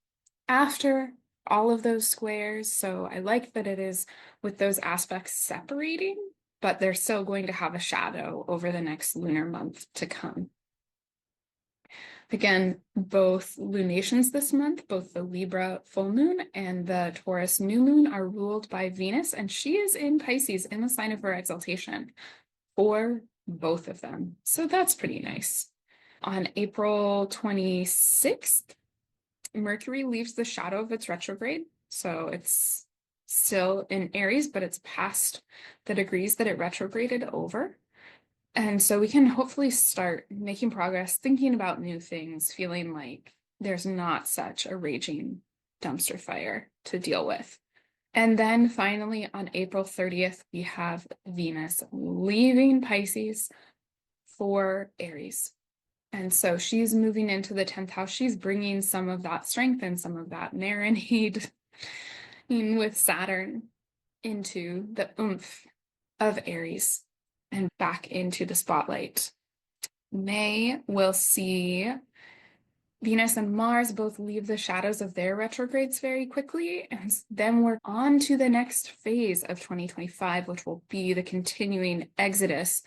after all of those squares. So I like that it is with those aspects separating, but they're still going to have a shadow over the next lunar month to come. Again, both lunations this month, both the Libra full moon and the Taurus new moon, are ruled by Venus, and she is in Pisces in the sign of her exaltation for both of them. So that's pretty nice. On April 26th, Mercury leaves the shadow of its retrograde. So it's still in Aries, but it's past the degrees that it retrograded over. And so we can hopefully start making progress, thinking about new things, feeling like there's not such a raging dumpster fire to deal with. And then finally on April 30th, we have Venus leaving Pisces for Aries. And so she's moving into the 10th house. She's bringing some of that strength and some of that marinade with Saturn into the oomph of Aries and back into the spotlight. May will see Venus and Mars both leave the shadows of their retrogrades very quickly, and then we're on to the next phase of 2025, which will be the continuing exodus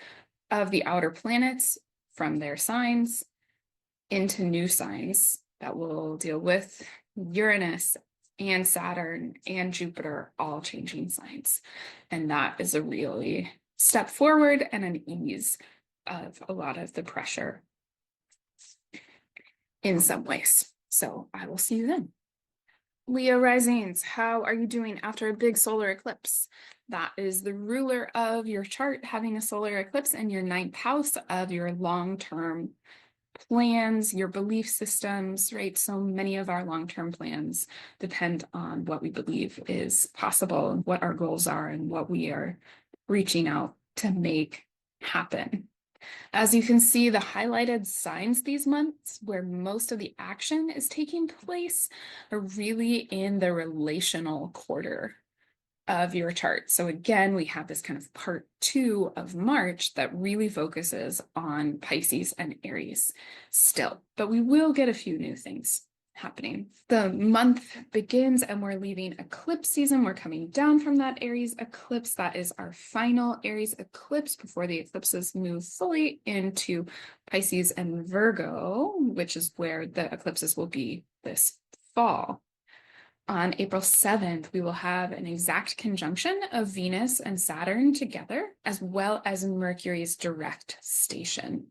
of the outer planets from their signs into new signs that will deal with Uranus and Saturn and Jupiter all changing signs. And that is a really step forward and an ease of a lot of the pressure in some ways. So I will see you then. Leo risings, how are you doing after a big solar eclipse? That is the ruler of your chart having a solar eclipse in your 9th house of your long-term plans, your belief systems, right? So many of our long-term plans depend on what we believe is possible and what our goals are and what we are reaching out to make happen. As you can see, the highlighted signs these months where most of the action is taking place are really in the relational quarter of your chart. So again, we have this kind of part 2 of March that really focuses on Pisces and Aries still, but we will get a few new things happening. The month begins and we're leaving eclipse season. We're coming down from that Aries eclipse. That is our final Aries eclipse before the eclipses move fully into Pisces and Virgo, which is where the eclipses will be this fall. On April 7th, we will have an exact conjunction of Venus and Saturn together, as well as Mercury's direct station.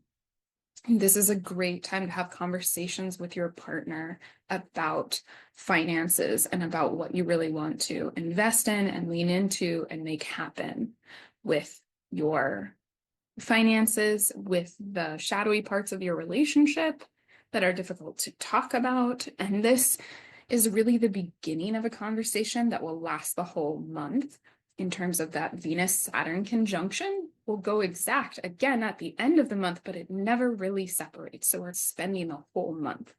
This is a great time to have conversations with your partner about finances and about what you really want to invest in and lean into and make happen with your finances, with the shadowy parts of your relationship that are difficult to talk about. And this is really the beginning of a conversation that will last the whole month in terms of that Venus-Saturn conjunction will go exact again at the end of the month, but it never really separates. So we're spending the whole month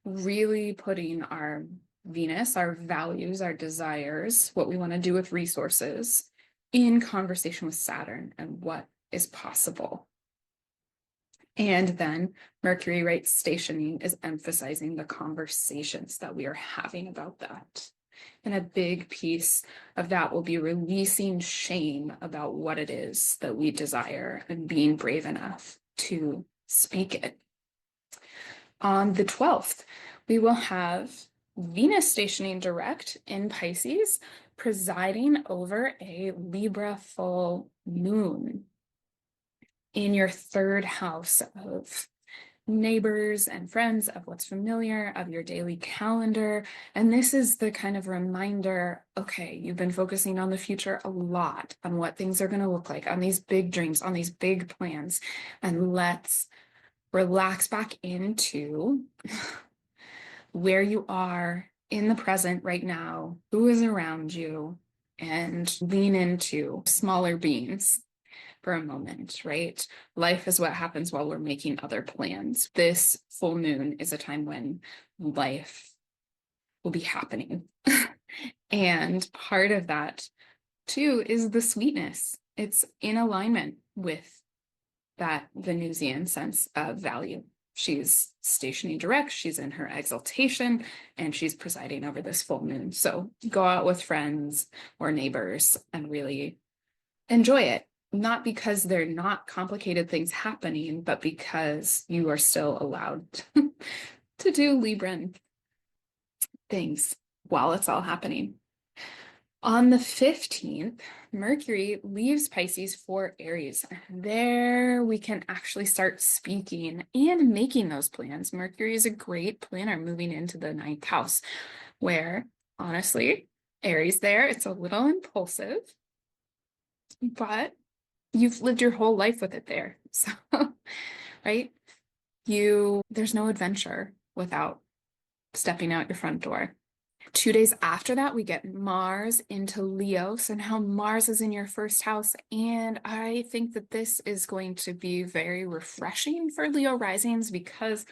really putting our Venus, our values, our desires, what we want to do with resources in conversation with Saturn and what is possible. And then Mercury, right, stationing is emphasizing the conversations that we are having about that. And a big piece of that will be releasing shame about what it is that we desire and being brave enough to speak it. On the 12th, we will have Venus stationing direct in Pisces, presiding over a Libra full moon in your third house of neighbors and friends, of what's familiar, of your daily calendar. And this is the kind of reminder, okay, you've been focusing on the future a lot, on what things are going to look like, on these big dreams, on these big plans, and let's relax back into where you are in the present right now, who is around you, and lean into smaller beings for a moment, right? Life is what happens while we're making other plans. This full moon is a time when life will be happening. And part of that, too, is the sweetness. It's in alignment with that Venusian sense of value. She's stationing direct, she's in her exaltation, and she's presiding over this full moon. So go out with friends or neighbors and really enjoy it. Not because they're not complicated things happening, but because you are still allowed to do Libran things while it's all happening. On the 15th, Mercury leaves Pisces for Aries. There we can actually start speaking and making those plans. Mercury is a great planner moving into the 9th house, where honestly, Aries there, it's a little impulsive, but you've lived your whole life with it there. So, right? There's no adventure without stepping out your front door. 2 days after that, we get Mars into Leo. So now Mars is in your first house. And I think that this is going to be very refreshing for Leo risings, because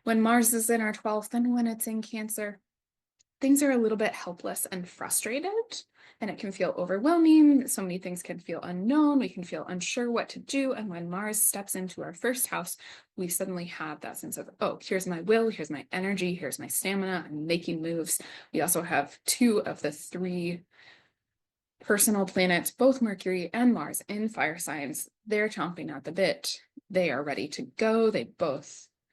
when Mars is in our 12th and when it's in Cancer, things are a little bit helpless and frustrated, and it can feel overwhelming. So many things can feel unknown. We can feel unsure what to do. And when Mars steps into our first house, we suddenly have that sense of, oh, here's my will, here's my energy, here's my stamina, I'm making moves. We also have 2 of the 3 personal planets, both Mercury and Mars, in fire signs. They're chomping at the bit. They are ready to go.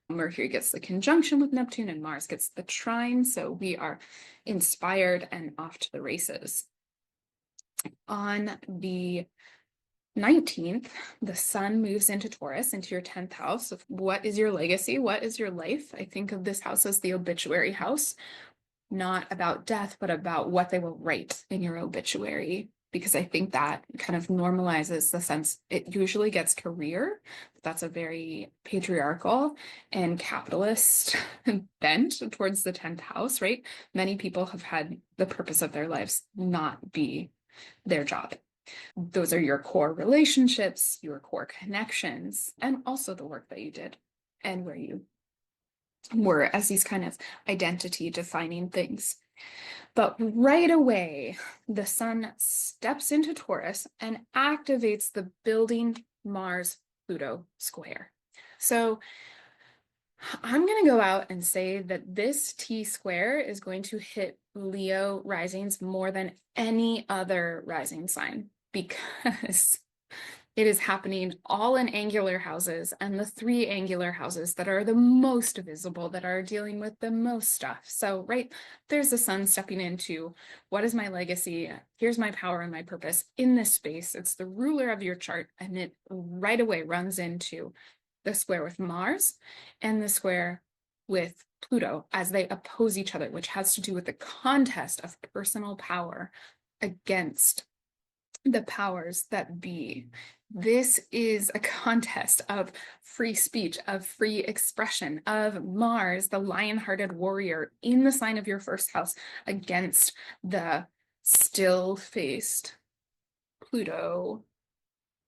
Mercury gets the conjunction with Neptune and Mars gets the trine. So we are inspired and off to the races. On the 19th, the sun moves into Taurus, into your 10th house. What is your legacy? What is your life? I think of this house as the obituary house, not about death, but about what they will write in your obituary, because I think that kind of normalizes the sense it usually gets career. That's a very patriarchal and capitalist bent towards the 10th house, right? Many people have had the purpose of their lives not be their job. Those are your core relationships, your core connections, and also the work that you did and where you were as these kind of identity defining things. But right away, the sun steps into Taurus and activates the building Mars-Pluto square. So I'm going to go out and say that this T square is going to hit Leo risings more than any other rising sign, because it is happening all in angular houses, and the 3 angular houses that are the most visible, that are dealing with the most stuff. So, right, there's the sun stepping into what is my legacy? Here's my power and my purpose in this space. It's the ruler of your chart, and it right away runs into the square with Mars and the square with Pluto as they oppose each other, which has to do with the contest of personal power against the powers that be. This is a contest of free speech, of free expression, of Mars, the lion-hearted warrior in the sign of your first house, against the still-faced Pluto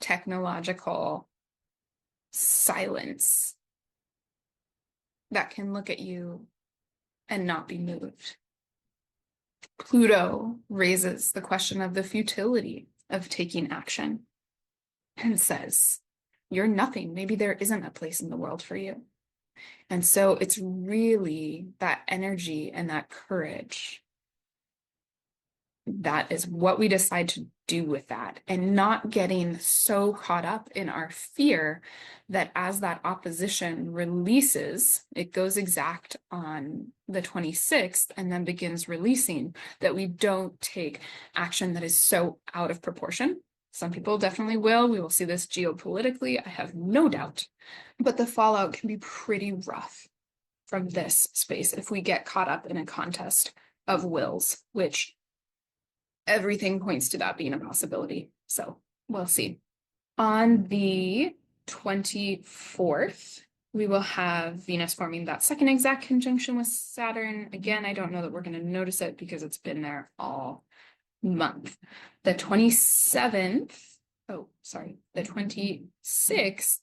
technological silence that can look at you and not be moved. Pluto raises the question of the futility of taking action and says, you're nothing. Maybe there isn't a place in the world for you. And so it's really that energy and that courage. That is what we decide to do with that, and not getting so caught up in our fear that as that opposition releases, it goes exact on the 26th and then begins releasing, that we don't take action that is so out of proportion. Some people definitely will. We will see this geopolitically, I have no doubt. But the fallout can be pretty rough from this space if we get caught up in a contest of wills, which everything points to that being a possibility. So we'll see. On the 24th, we will have Venus forming that second exact conjunction with Saturn. Again, I don't know that we're going to notice it because it's been there all month. The 27th, the 26th,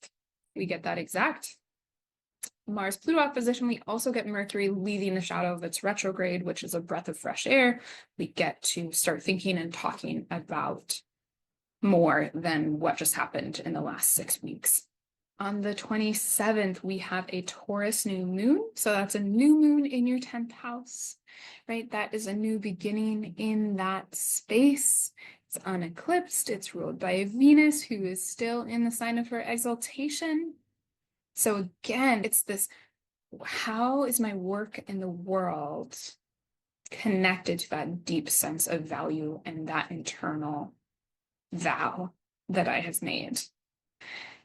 we get that exact Mars-Pluto opposition. We also get Mercury leaving the shadow of its retrograde, which is a breath of fresh air. We get to start thinking and talking about more than what just happened in the last 6 weeks. On the 27th, we have a Taurus new moon. So that's a new moon in your 10th house, right? That is a new beginning in that space. It's uneclipsed. It's ruled by Venus, who is still in the sign of her exaltation. So again, it's this, how is my work in the world connected to that deep sense of value and that internal vow that I have made?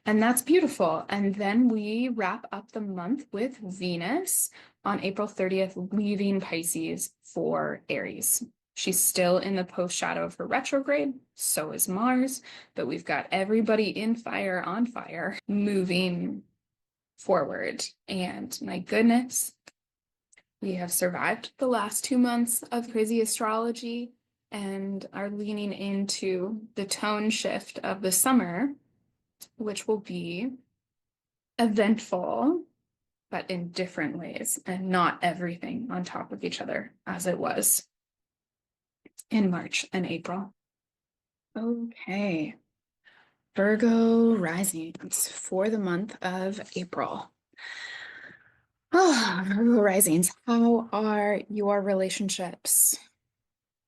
And that's beautiful. And then we wrap up the month with Venus on April 30th, leaving Pisces for Aries. She's still in the post shadow of her retrograde. So is Mars, but we've got everybody in fire, on fire, moving forward. And my goodness, we have survived the last 2 months of crazy astrology and are leaning into the tone shift of the summer, which will be eventful, but in different ways, and not everything on top of each other as it was in March and April. Okay. Virgo risings for the month of April. Oh, Virgo risings, how are your relationships?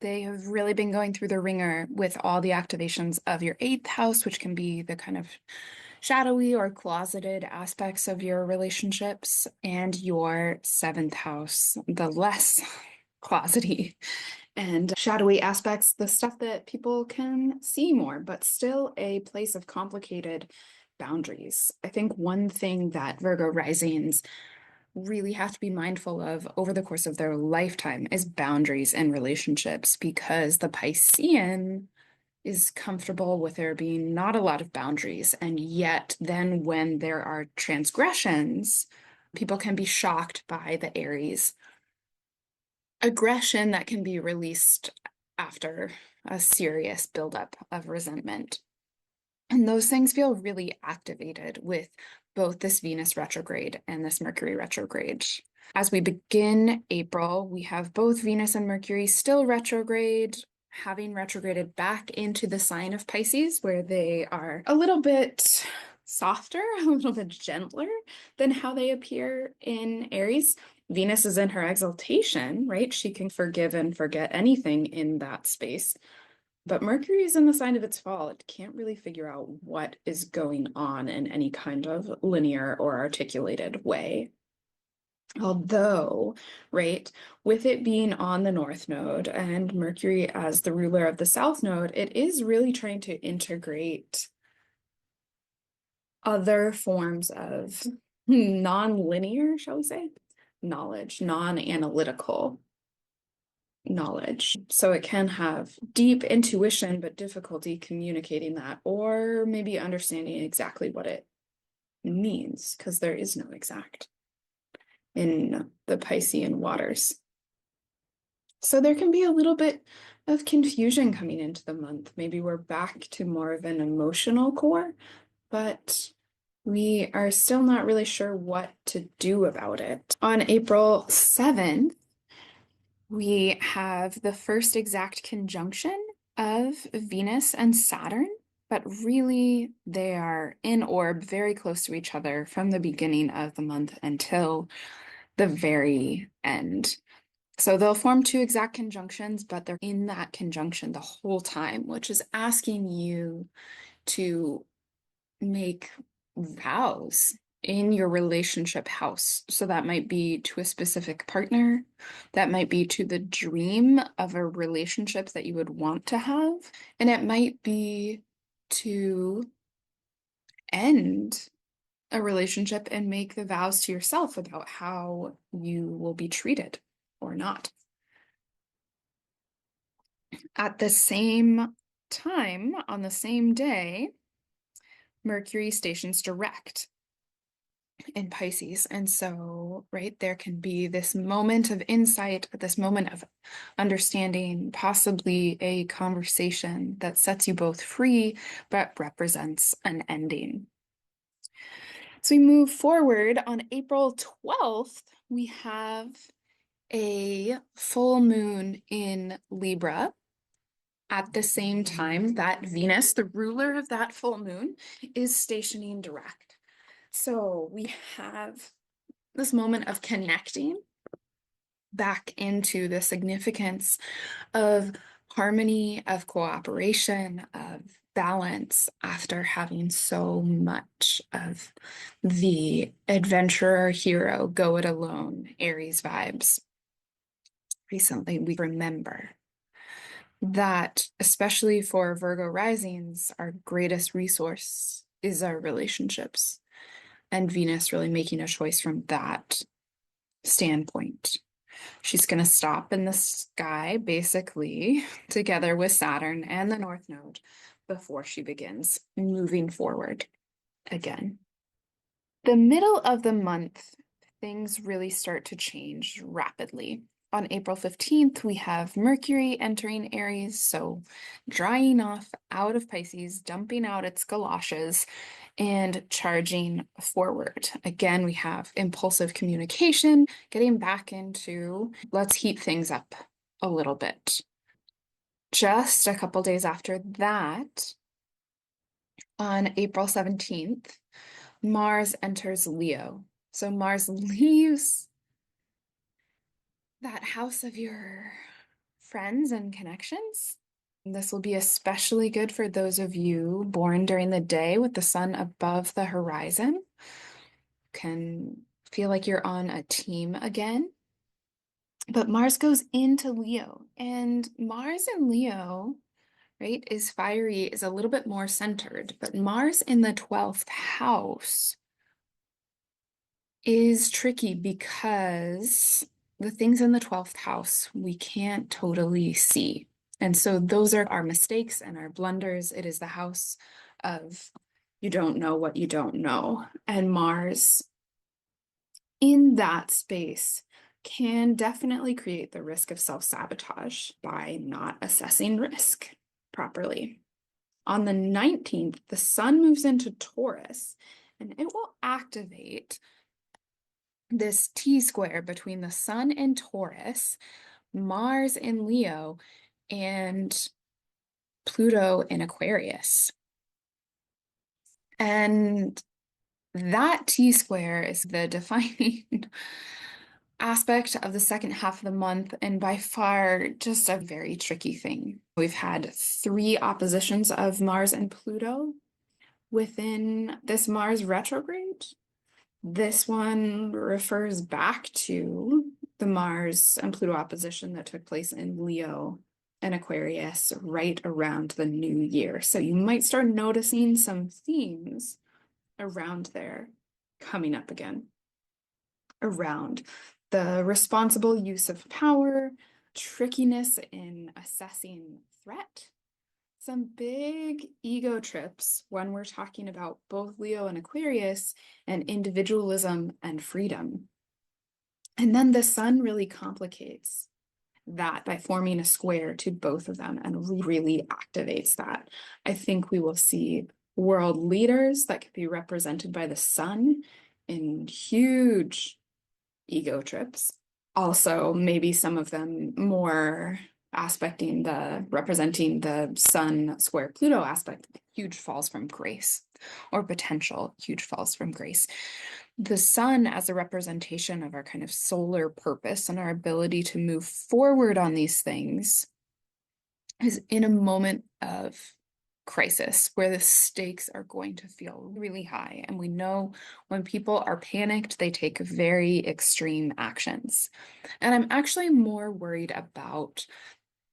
They have really been going through the ringer with all the activations of your 8th house, which can be the kind of shadowy or closeted aspects of your relationships, and your 7th house, the less closety and shadowy aspects, the stuff that people can see more, but still a place of complicated boundaries. I think one thing that Virgo risings really have to be mindful of over the course of their lifetime is boundaries and relationships, because the Piscean is comfortable with there being not a lot of boundaries. And yet then when there are transgressions, people can be shocked by the Aries aggression that can be released after a serious buildup of resentment. And those things feel really activated with both this Venus retrograde and this Mercury retrograde. As we begin April, we have both Venus and Mercury still retrograde, having retrograded back into the sign of Pisces, where they are a little bit softer, a little bit gentler than how they appear in Aries. Venus is in her exaltation, right? She can forgive and forget anything in that space. But Mercury is in the sign of its fall. It can't really figure out what is going on in any kind of linear or articulated way. Although, right, with it being on the North Node and Mercury as the ruler of the South Node, it is really trying to integrate other forms of non-linear, shall we say, knowledge, non-analytical knowledge. So it can have deep intuition, but difficulty communicating that, or maybe understanding exactly what it means, because there is no exact in the Piscean waters. So there can be a little bit of confusion coming into the month. Maybe we're back to more of an emotional core, but we are still not really sure what to do about it. On April 7th, we have the first exact conjunction of Venus and Saturn, but really they are in orb very close to each other from the beginning of the month until the very end. So they'll form two exact conjunctions, but they're in that conjunction the whole time, which is asking you to make vows in your relationship house. So that might be to a specific partner, that might be to the dream of a relationship that you would want to have, and it might be to end a relationship and make the vows to yourself about how you will be treated or not. At the same time, on the same day, Mercury stations direct in Pisces. And so, right, there can be this moment of insight, this moment of understanding, possibly a conversation that sets you both free, but represents an ending. So we move forward on April 12th, we have a full moon in Libra. At the same time that Venus, the ruler of that full moon, is stationing direct. So we have this moment of connecting back into the significance of harmony, of cooperation, of balance after having so much of the adventurer hero, go it alone, Aries vibes. Recently, we remember that, especially for Virgo risings, our greatest resource is our relationships. And Venus really making a choice from that standpoint. She's going to stop in the sky, basically, together with Saturn and the North Node before she begins moving forward again. The middle of the month, things really start to change rapidly. On April 15th, we have Mercury entering Aries, so drying off out of Pisces, dumping out its galoshes, and charging forward. Again, we have impulsive communication, getting back into let's heat things up a little bit. Just a couple days after that, on April 17th, Mars enters Leo. So Mars leaves that house of your friends and connections. This will be especially good for those of you born during the day with the sun above the horizon. Can feel like you're on a team again. But Mars goes into Leo, and Mars in Leo, right, is fiery, is a little bit more centered, but Mars in the 12th house is tricky because the things in the 12th house we can't totally see. And so those are our mistakes and our blunders. It is the house of you don't know what you don't know. And Mars in that space can definitely create the risk of self-sabotage by not assessing risk properly. On the 19th, the sun moves into Taurus and it will activate this T-square between the sun in Taurus, Mars in Leo, and Pluto in Aquarius. And that T-square is the defining aspect of the second half of the month, and by far just a very tricky thing. We've had 3 oppositions of Mars and Pluto within this Mars retrograde. This one refers back to the Mars and Pluto opposition that took place in Leo and Aquarius right around the new year. So you might start noticing some themes around there coming up again, around the responsible use of power, trickiness in assessing threat, some big ego trips when we're talking about both Leo and Aquarius and individualism and freedom. And then the sun really complicates that by forming a square to both of them and really activates that. I think we will see world leaders that could be represented by the sun in huge ego trips. Also, maybe some of them more representing the sun square Pluto aspect, huge falls from grace or potential huge falls from grace. The sun as a representation of our kind of solar purpose and our ability to move forward on these things is in a moment of crisis where the stakes are going to feel really high. And we know when people are panicked, they take very extreme actions. And I'm actually more worried about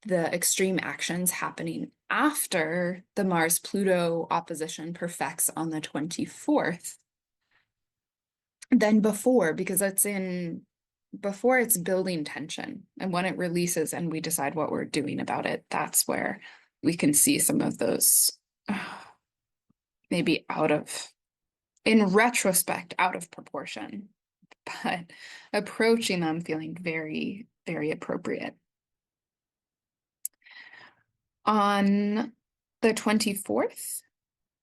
the extreme actions happening after the Mars-Pluto opposition perfects on the 24th than before, because before it's building tension. And when it releases and we decide what we're doing about it, that's where we can see some of those maybe in retrospect, out of proportion, but approaching them feeling very, very appropriate. On the 24th,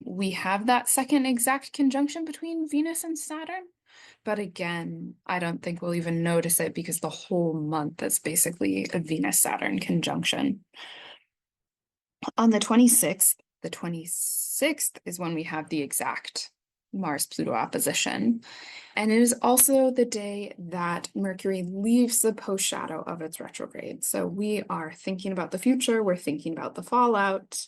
we have that second exact conjunction between Venus and Saturn. But again, I don't think we'll even notice it because the whole month is basically a Venus-Saturn conjunction. On the 26th is when we have the exact Mars-Pluto opposition. And it is also the day that Mercury leaves the post-shadow of its retrograde. So we are thinking about the future, we're thinking about the fallout.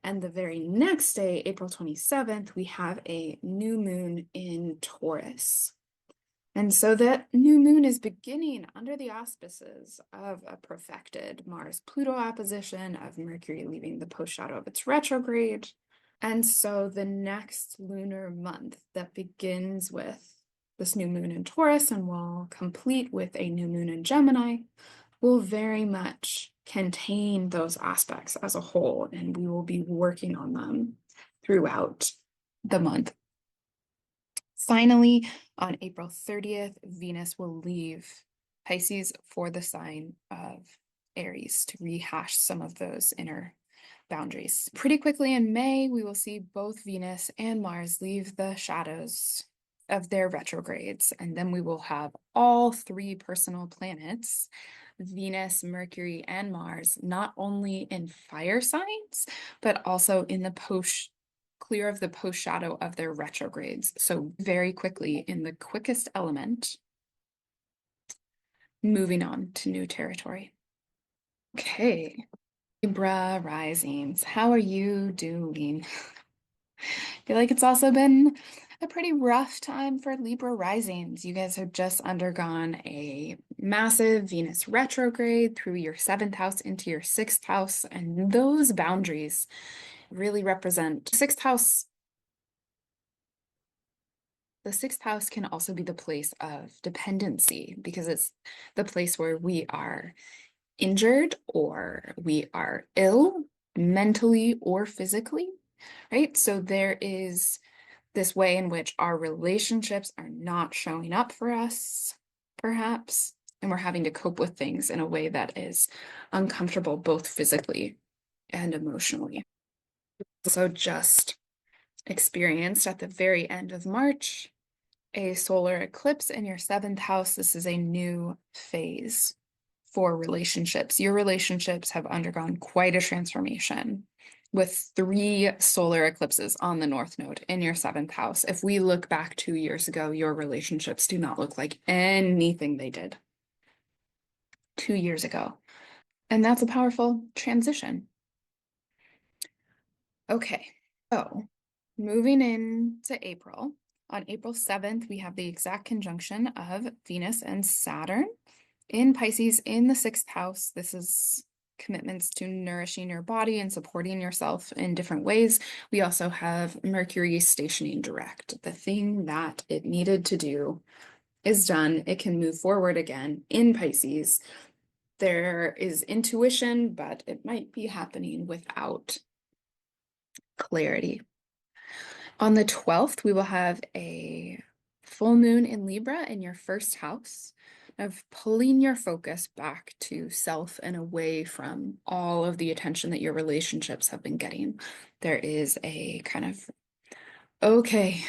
And the very next day, April 27th, we have a new moon in Taurus. And so that new moon is beginning under the auspices of a perfected Mars-Pluto opposition, of Mercury leaving the post-shadow of its retrograde. And so the next lunar month that begins with this new moon in Taurus and will complete with a new moon in Gemini will very much contain those aspects as a whole, and we will be working on them throughout the month. Finally, on April 30th, Venus will leave Pisces for the sign of Aries to rehash some of those inner boundaries. Pretty quickly in May, we will see both Venus and Mars leave the shadows of their retrogrades, and then we will have all three personal planets, Venus, Mercury, and Mars, not only in fire signs, but also in the clear of the post shadow of their retrogrades. So very quickly in the quickest element, moving on to new territory. Okay, Libra risings, how are you doing? I feel like it's also been a pretty rough time for Libra risings. You guys have just undergone a massive Venus retrograde through your 7th house into your 6th house, and those boundaries really represent 6th house. The 6th house can also be the place of dependency because it's the place where we are injured or we are ill mentally or physically, right? So there is this way in which our relationships are not showing up for us, perhaps, and we're having to cope with things in a way that is uncomfortable, both physically and emotionally. So just experienced at the very end of March, a solar eclipse in your 7th house. This is a new phase for relationships. Your relationships have undergone quite a transformation with 3 solar eclipses on the North Node in your 7th house. If we look back 2 years ago, your relationships do not look like anything they did 2 years ago. And that's a powerful transition. Okay, so moving into April. On April 7th, we have the exact conjunction of Venus and Saturn in Pisces in the 6th house. This is commitments to nourishing your body and supporting yourself in different ways. We also have Mercury stationing direct. The thing that it needed to do is done. It can move forward again in Pisces. There is intuition, but it might be happening without clarity. On the 12th, we will have a full moon in Libra in your 1st house. of pulling your focus back to self and away from all of the attention that your relationships have been getting. There is a kind of, okay,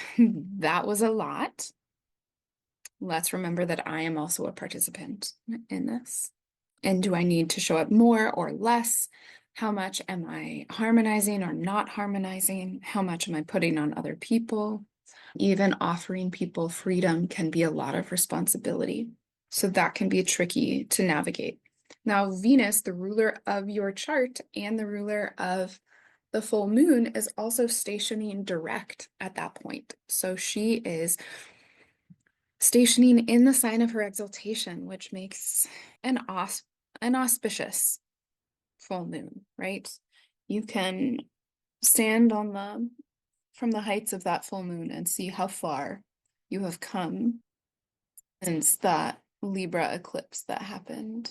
that was a lot. Let's remember that I am also a participant in this. And do I need to show up more or less? How much am I harmonizing or not harmonizing? How much am I putting on other people? Even offering people freedom can be a lot of responsibility. So that can be tricky to navigate. Now, Venus, the ruler of your chart and the ruler of the full moon, is also stationing direct at that point. So she is stationing in the sign of her exaltation, which makes an auspicious full moon, right? You can stand from the heights of that full moon and see how far you have come since that Libra eclipse that happened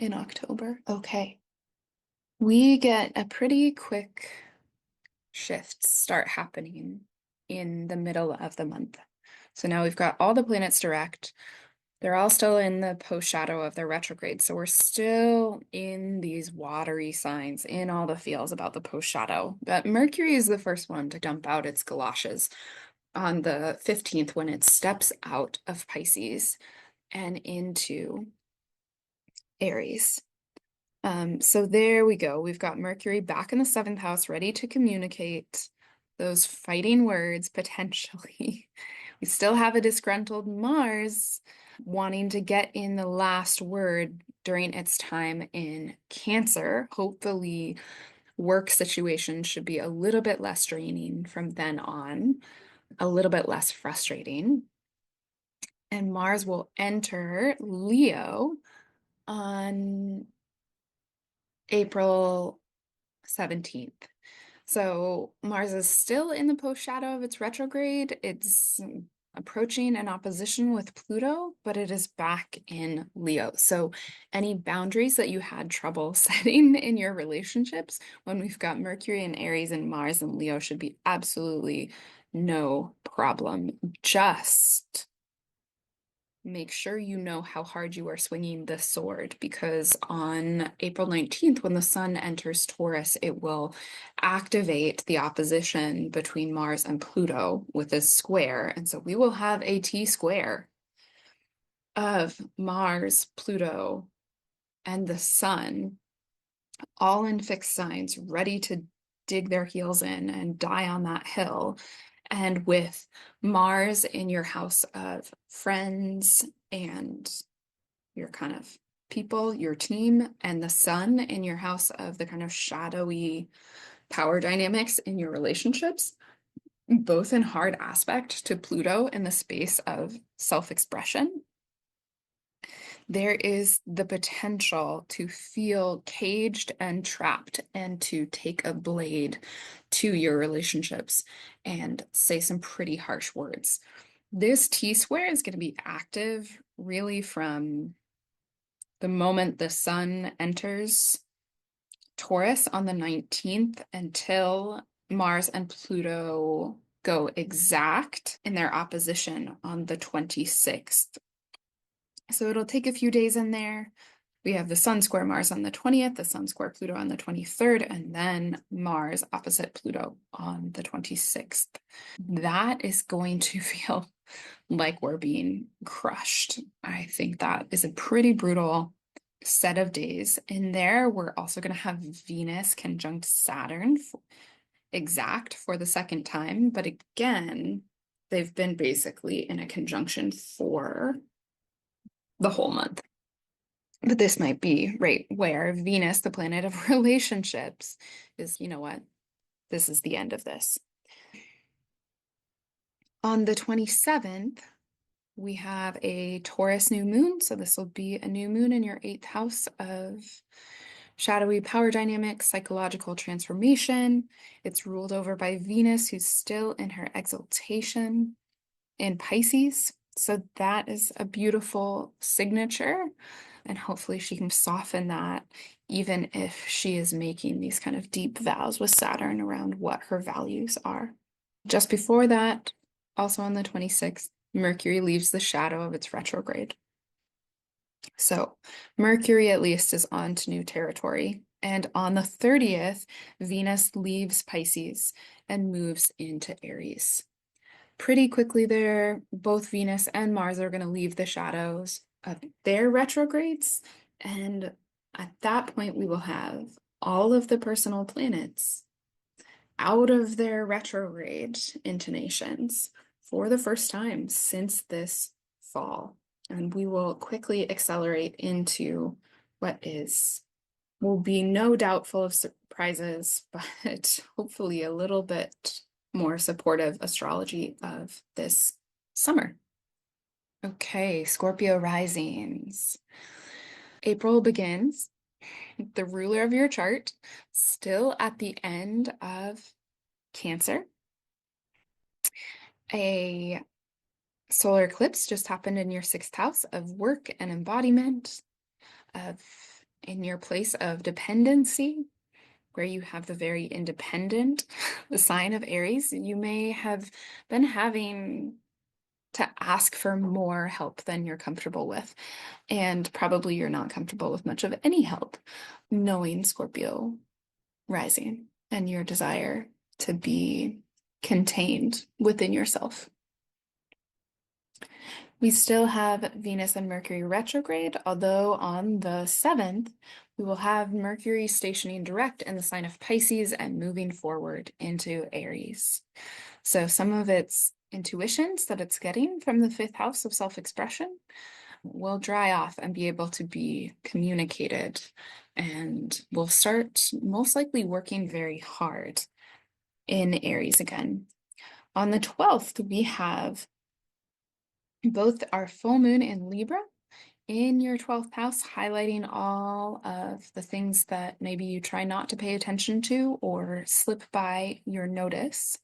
in October. Okay. We get a pretty quick shift start happening in the middle of the month. So now we've got all the planets direct. They're all still in the post shadow of their retrograde. So we're still in these watery signs, in all the feels about the post shadow. But Mercury is the first one to dump out its galoshes on the 15th when it steps out of Pisces and into Aries. So there we go. We've got Mercury back in the 7th house, ready to communicate those fighting words potentially. We still have a disgruntled Mars wanting to get in the last word during its time in Cancer. Hopefully, work situations should be a little bit less draining from then on, a little bit less frustrating. And Mars will enter Leo on April 17th. So Mars is still in the post shadow of its retrograde. It's approaching an opposition with Pluto, but it is back in Leo. So any boundaries that you had trouble setting in your relationships when we've got Mercury and Aries and Mars and Leo should be absolutely no problem. Just make sure you know how hard you are swinging the sword, because on April 19th, when the sun enters Taurus, it will activate the opposition between Mars and Pluto with a square. And so we will have a T square of Mars, Pluto, and the sun, all in fixed signs, ready to dig their heels in and die on that hill. And with Mars in your house of friends and your kind of people, your team, and the sun in your house of the kind of shadowy power dynamics in your relationships, both in hard aspect to Pluto in the space of self-expression, there is the potential to feel caged and trapped and to take a blade to your relationships and say some pretty harsh words. This T square is going to be active really from the moment the sun enters Taurus on the 19th until Mars and Pluto go exact in their opposition on the 26th. So it'll take a few days in there. We have the Sun square Mars on the 20th, the Sun square Pluto on the 23rd, and then Mars opposite Pluto on the 26th. That is going to feel like we're being crushed. I think that is a pretty brutal set of days. In there, we're also going to have Venus conjunct Saturn exact for the second time. But again, they've been basically in a conjunction for the whole month. But this might be right where Venus, the planet of relationships, is, you know what, this is the end of this. On the 27th, we have a Taurus new moon. So this will be a new moon in your 8th house of shadowy power dynamics, psychological transformation. It's ruled over by Venus, who's still in her exaltation in Pisces. So that is a beautiful signature. And hopefully she can soften that, even if she is making these kind of deep vows with Saturn around what her values are. Just before that, also on the 26th, Mercury leaves the shadow of its retrograde. So Mercury at least is on to new territory. And on the 30th, Venus leaves Pisces and moves into Aries. Pretty quickly there, both Venus and Mars are going to leave the shadows of their retrogrades. And at that point, we will have all of the personal planets out of their retrograde intonations for the first time since this fall. And we will quickly accelerate into what will be no doubt full of surprises, but hopefully a little bit more supportive astrology of this summer. Okay, Scorpio risings. April begins. The ruler of your chart, still at the end of Cancer. A solar eclipse just happened in your sixth house of work and embodiment, of in your place of dependency, where you have the very independent, the sign of Aries. You may have been having to ask for more help than you're comfortable with, and probably you're not comfortable with much of any help, knowing Scorpio rising and your desire to be contained within yourself. We still have Venus and Mercury retrograde, although on the 7th, we will have Mercury stationing direct in the sign of Pisces and moving forward into Aries. So some of its intuitions that it's getting from the fifth house of self-expression will dry off and be able to be communicated, and will start most likely working very hard in Aries again. On the 12th, we have both our full moon in Libra in your 12th house, highlighting all of the things that maybe you try not to pay attention to or slip by your notice,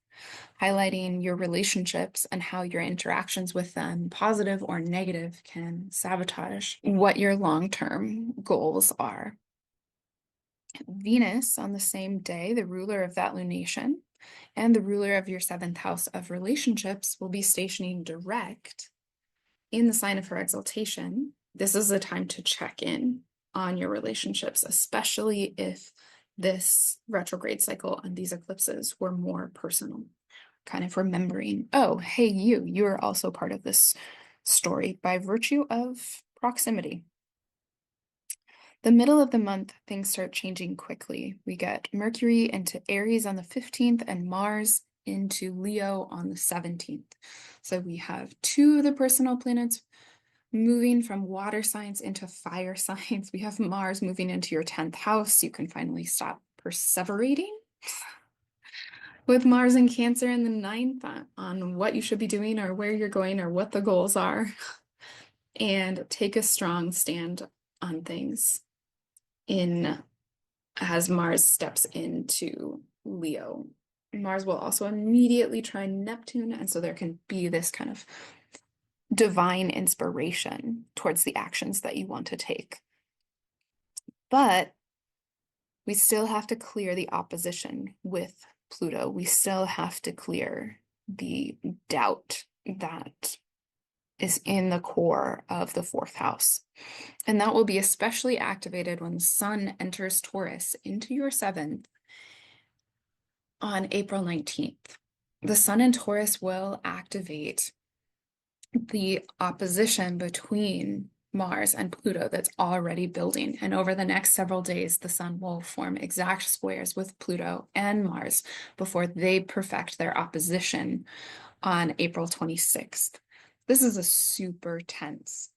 highlighting your relationships and how your interactions with them, positive or negative, can sabotage what your long-term goals are. Venus on the same day, the ruler of that lunation, and the ruler of your 7th house of relationships will be stationing direct in the sign of her exaltation. This is the time to check in on your relationships, especially if this retrograde cycle and these eclipses were more personal. Kind of remembering, oh, hey, you're also part of this story by virtue of proximity. The middle of the month, things start changing quickly. We get Mercury into Aries on the 15th and Mars into Leo on the 17th. So we have two of the personal planets moving from water signs into fire signs. We have Mars moving into your 10th house. You can finally stop perseverating with Mars and Cancer in the 9th on what you should be doing or where you're going or what the goals are, and take a strong stand on things as Mars steps into Leo. Mars will also immediately trine Neptune, and so there can be this kind of divine inspiration towards the actions that you want to take. But we still have to clear the opposition with Pluto. We still have to clear the doubt that is in the core of the 4th house. And that will be especially activated when the Sun enters Taurus into your 7th on April 19th. The Sun in Taurus will activate the opposition between Mars and Pluto that's already building. And over the next several days, the Sun will form exact squares with Pluto and Mars before they perfect their opposition on April 26th. This is a super tense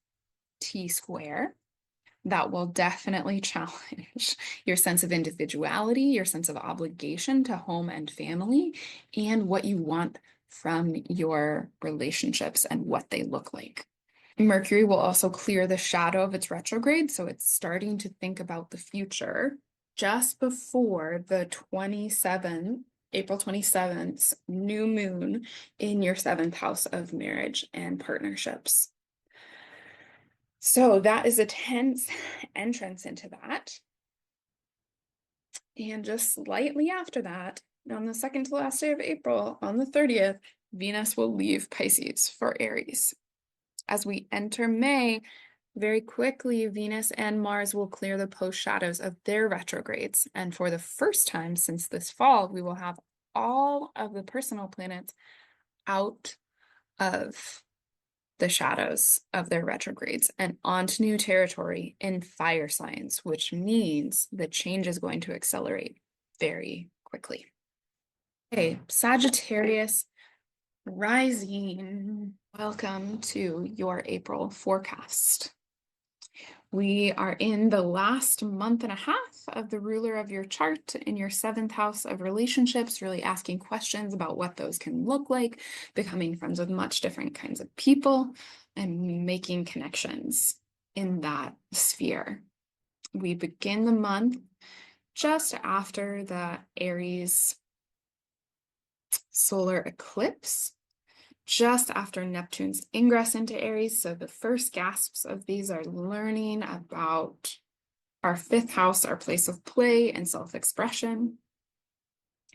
T-square that will definitely challenge your sense of individuality, your sense of obligation to home and family, and what you want from your relationships and what they look like. Mercury will also clear the shadow of its retrograde, so it's starting to think about the future just before the April 27th new moon in your 7th house of marriage and partnerships. So that is a tense entrance into that. And just slightly after that, on the second to last day of April, on the 30th, Venus will leave Pisces for Aries. As we enter May, Very quickly, Venus and Mars will clear the post shadows of their retrogrades. And for the first time since this fall, we will have all of the personal planets out of the shadows of their retrogrades and onto new territory in fire signs, which means the change is going to accelerate very quickly. Okay, Sagittarius rising. Welcome to your April forecast. We are in the last month and a half of the ruler of your chart in your seventh house of relationships, really asking questions about what those can look like, becoming friends with much different kinds of people, and making connections in that sphere. We begin the month just after the Aries solar eclipse, just after Neptune's ingress into Aries. So the first gasps of these are learning about our fifth house, our place of play and self-expression.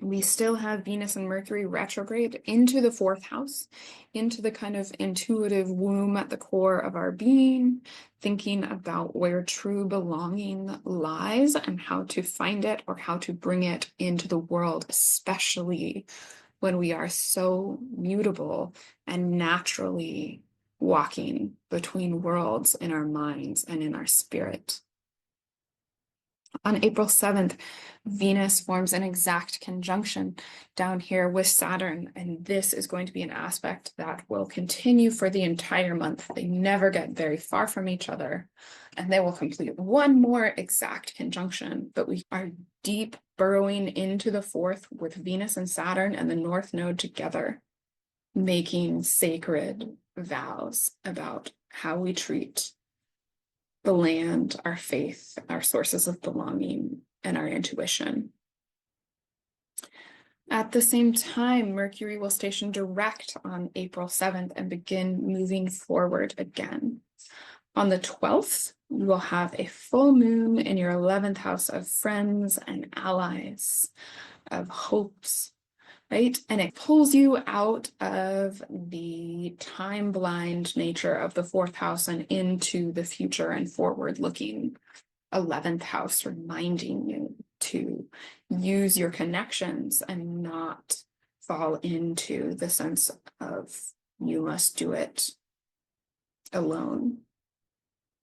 We still have Venus and Mercury retrograde into the fourth house, into the kind of intuitive womb at the core of our being, thinking about where true belonging lies and how to find it or how to bring it into the world, especially when we are so mutable and naturally walking between worlds in our minds and in our spirit. On April 7th, Venus forms an exact conjunction down here with Saturn, and this is going to be an aspect that will continue for the entire month. They never get very far from each other, and they will complete one more exact conjunction, but we are deep burrowing into the fourth with Venus and Saturn and the North Node together, making sacred vows about how we treat the land, our faith, our sources of belonging, and our intuition. At the same time, Mercury will station direct on April 7th and begin moving forward again. On the 12th, you will have a full moon in your 11th house of friends and allies, of hopes, right? And it pulls you out of the time blind nature of the fourth house and into the future and forward looking 11th house, reminding you to use your connections and not fall into the sense of you must do it alone.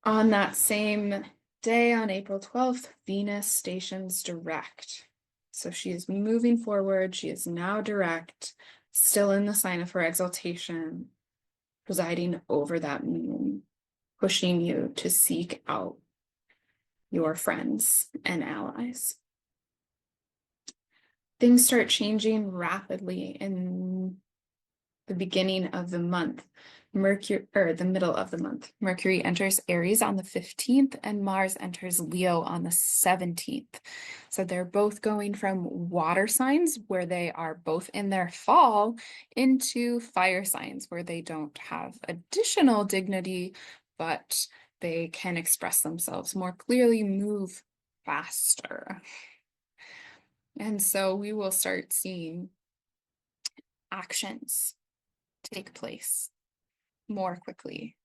On that same day, on April 12th, Venus stations direct. So she is moving forward. She is now direct, still in the sign of her exaltation, presiding over that moon, pushing you to seek out your friends and allies. Things start changing rapidly in the beginning of the month. Mercury, or the middle of the month, Mercury enters Aries on the 15th and Mars enters Leo on the 17th. So they're both going from water signs where they are both in their fall into fire signs where they don't have additional dignity, but they can express themselves more clearly, move faster. And so we will start seeing actions take place more quickly.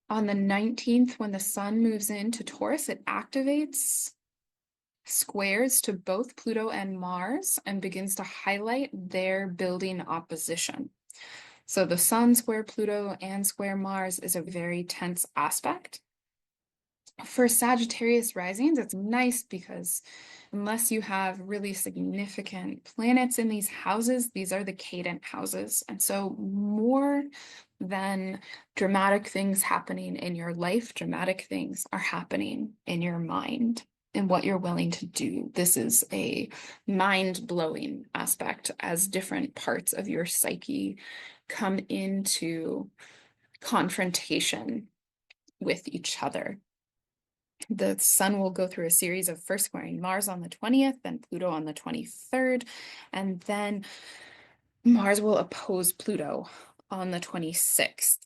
On the 19th, when the sun moves into Taurus, it activates squares to both Pluto and Mars and begins to highlight their building opposition. So the sun square Pluto and square Mars is a very tense aspect. For Sagittarius risings, it's nice because unless you have really significant planets in these houses, these are the cadent houses. And so more than dramatic things happening in your life, dramatic things are happening in your mind and what you're willing to do. This is a mind-blowing aspect as different parts of your psyche come into confrontation with each other. The sun will go through a series of first squaring Mars on the 20th, then Pluto on the 23rd, and then Mars will oppose Pluto on the 26th.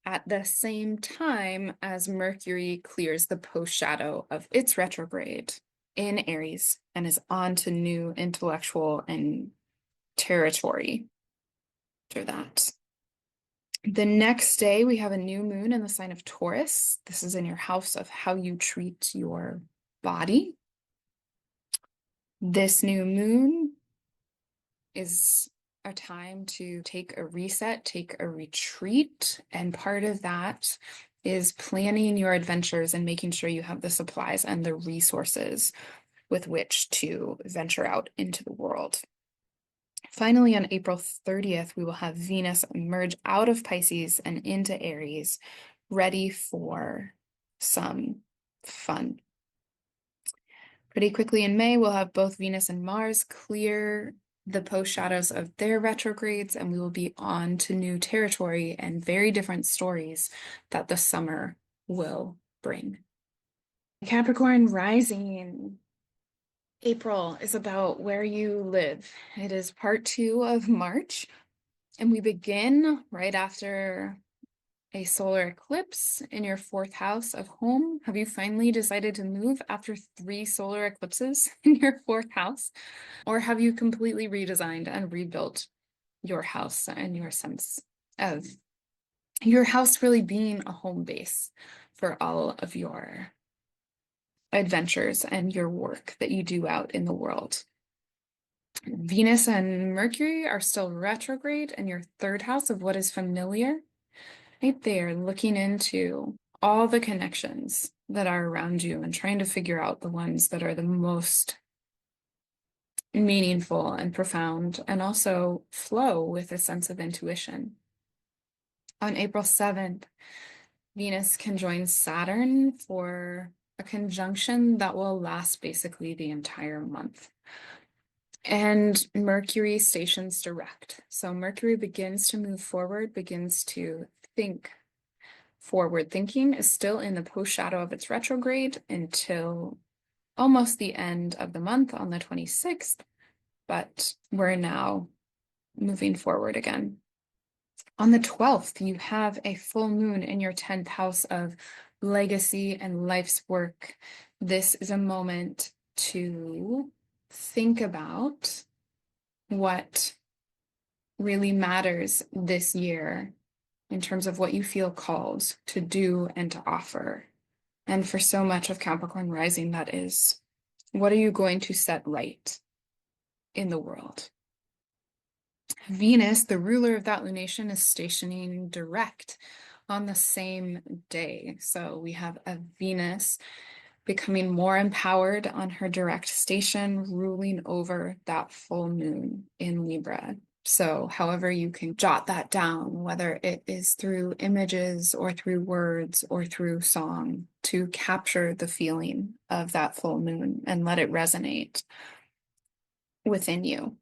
At the same time as Mercury clears the post shadow of its retrograde in Aries and is on to new intellectual and territory after that. The next day, we have a new moon in the sign of Taurus. This is in your house of how you treat your body. This new moon is a time to take a reset, take a retreat. And part of that is planning your adventures and making sure you have the supplies and the resources with which to venture out into the world. Finally, on April 30th, we will have Venus emerge out of Pisces and into Aries, ready for some fun. Pretty quickly in May, we'll have both Venus and Mars clear the post shadows of their retrogrades, and we will be on to new territory and very different stories that the summer will bring. Capricorn rising. April is about where you live. It is part 2 of March, and we begin right after a solar eclipse in your 4th house of home. Have you finally decided to move after 3 solar eclipses in your 4th house? Or have you completely redesigned and rebuilt your house and your sense of your house really being a home base for all of your adventures and your work that you do out in the world? Venus and Mercury are still retrograde in your 3rd house of what is familiar. Right there, looking into all the connections that are around you and trying to figure out the ones that are the most meaningful and profound, and also flow with a sense of intuition. On April 7th, Venus can join Saturn for a conjunction that will last basically the entire month. And Mercury stations direct. So Mercury begins to move forward, begins to think. Forward thinking is still in the post shadow of its retrograde until almost the end of the month on the 26th, but we're now moving forward again. On the 12th, you have a full moon in your 10th house of legacy and life's work. This is a moment to think about what really matters this year in terms of what you feel called to do and to offer. And for so much of Capricorn rising, that is, what are you going to set right in the world? Venus, the ruler of that lunation, is stationing direct on the same day. So we have a Venus becoming more empowered on her direct station, ruling over that full moon in Libra. So however you can jot that down, whether it is through images or through words or through song, to capture the feeling of that full moon and let it resonate within you.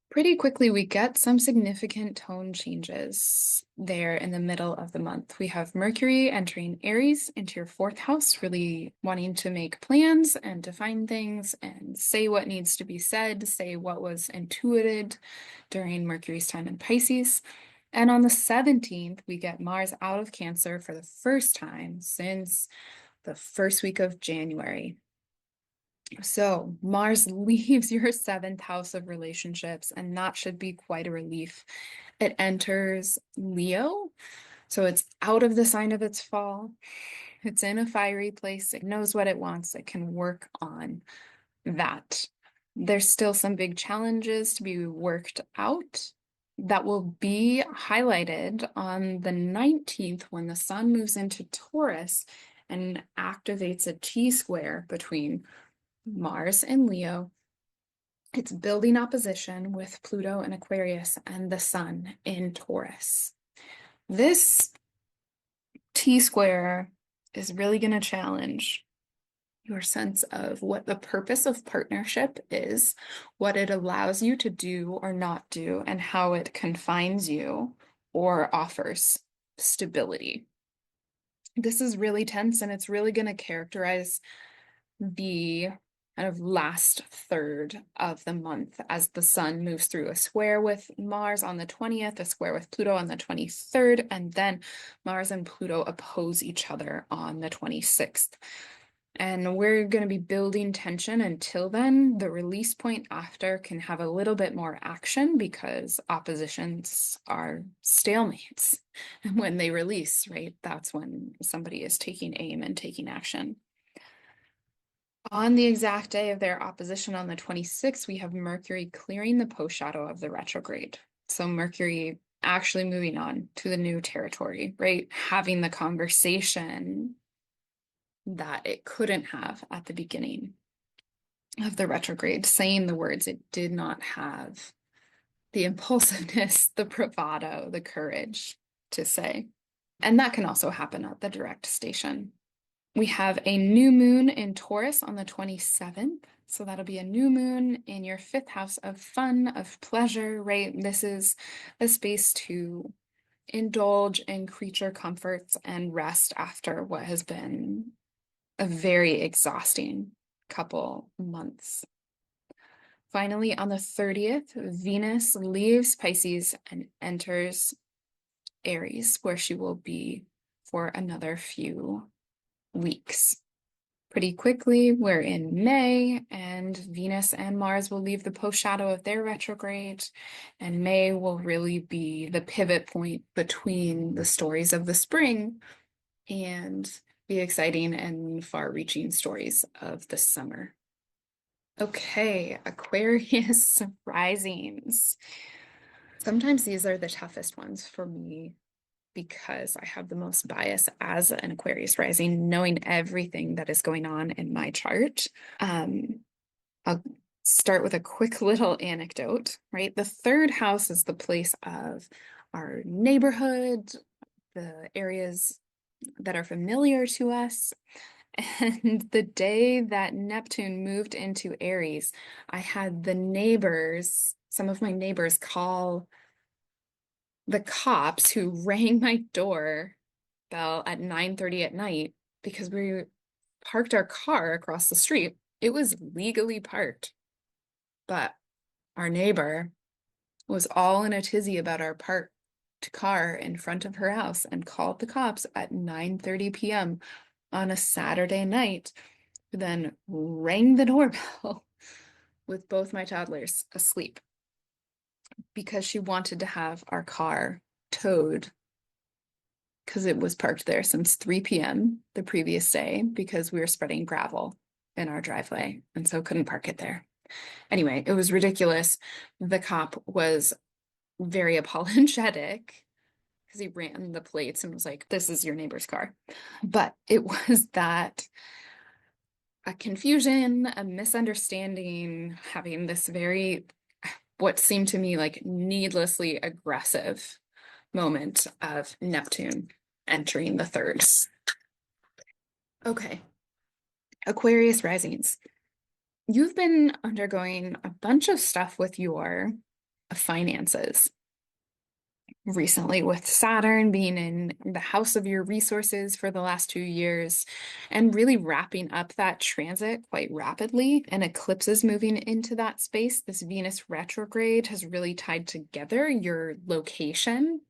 Pretty quickly, we get some significant tone changes there in the middle of the month. We have Mercury entering Aries into your 4th house, really wanting to make plans and define things and say what needs to be said, say what was intuited during Mercury's time in Pisces. And on the 17th, we get Mars out of Cancer for the first time since the first week of January. So Mars leaves your 7th house of relationships, and that should be quite a relief. It enters Leo, so it's out of the sign of its fall. It's in a fiery place. It knows what it wants. It can work on that. There's still some big challenges to be worked out that will be highlighted on the 19th when the sun moves into Taurus and activates a T-square between Mars in Leo. It's building opposition with Pluto and Aquarius and the sun in Taurus. This T-square is really going to challenge your sense of what the purpose of partnership is, what it allows you to do or not do, and how it confines you or offers stability. This is really tense, and it's really going to characterize the kind of last third of the month as the sun moves through a square with Mars on the 20th, a square with Pluto on the 23rd, and then Mars and Pluto oppose each other on the 26th. And we're going to be building tension until then. The release point after can have a little bit more action because oppositions are stalemates. And when they release, right, that's when somebody is taking aim and taking action. On the exact day of their opposition on the 26th, we have Mercury clearing the post shadow of the retrograde. So Mercury actually moving on to the new territory, right? Having the conversation that it couldn't have at the beginning of the retrograde, saying the words it did not have the impulsiveness, the bravado, the courage to say. And that can also happen at the direct station. We have a new moon in Taurus on the 27th. So that'll be a new moon in your fifth house of fun, of pleasure, right? This is a space to indulge in creature comforts and rest after what has been a very exhausting couple months. Finally, on the 30th, Venus leaves Pisces and enters Aries, where she will be for another few weeks. Pretty quickly, we're in May, and Venus and Mars will leave the post shadow of their retrograde, and May will really be the pivot point between the stories of the spring and the exciting and far-reaching stories of the summer. Okay, Aquarius risings. Sometimes these are the toughest ones for me because I have the most bias as an Aquarius rising, knowing everything that is going on in my chart. I'll start with a quick little anecdote, right? The third house is the place of our neighborhood, the areas that are familiar to us. And the day that Neptune moved into Aries, I had the neighbors, some of my neighbors call the cops who rang my door bell at 9:30 at night because we parked our car across the street. It was legally parked, but our neighbor was all in a tizzy about our parked car in front of her house and called the cops at 9:30 p.m. on a Saturday night, who then rang the doorbell with both my toddlers asleep because she wanted to have our car towed because it was parked there since 3 p.m. the previous day because we were spreading gravel in our driveway and so couldn't park it there. Anyway, it was ridiculous. The cop was very apologetic because he ran the plates and was like, "This is your neighbor's car." But it was that a confusion, a misunderstanding, having this very, what seemed to me like needlessly aggressive moment of Neptune entering the third. Okay, Aquarius risings. You've been undergoing a bunch of stuff with your finances recently, with Saturn being in the house of your resources for the last 2 years and really wrapping up that transit quite rapidly, and eclipses moving into that space. This Venus retrograde has really tied together your location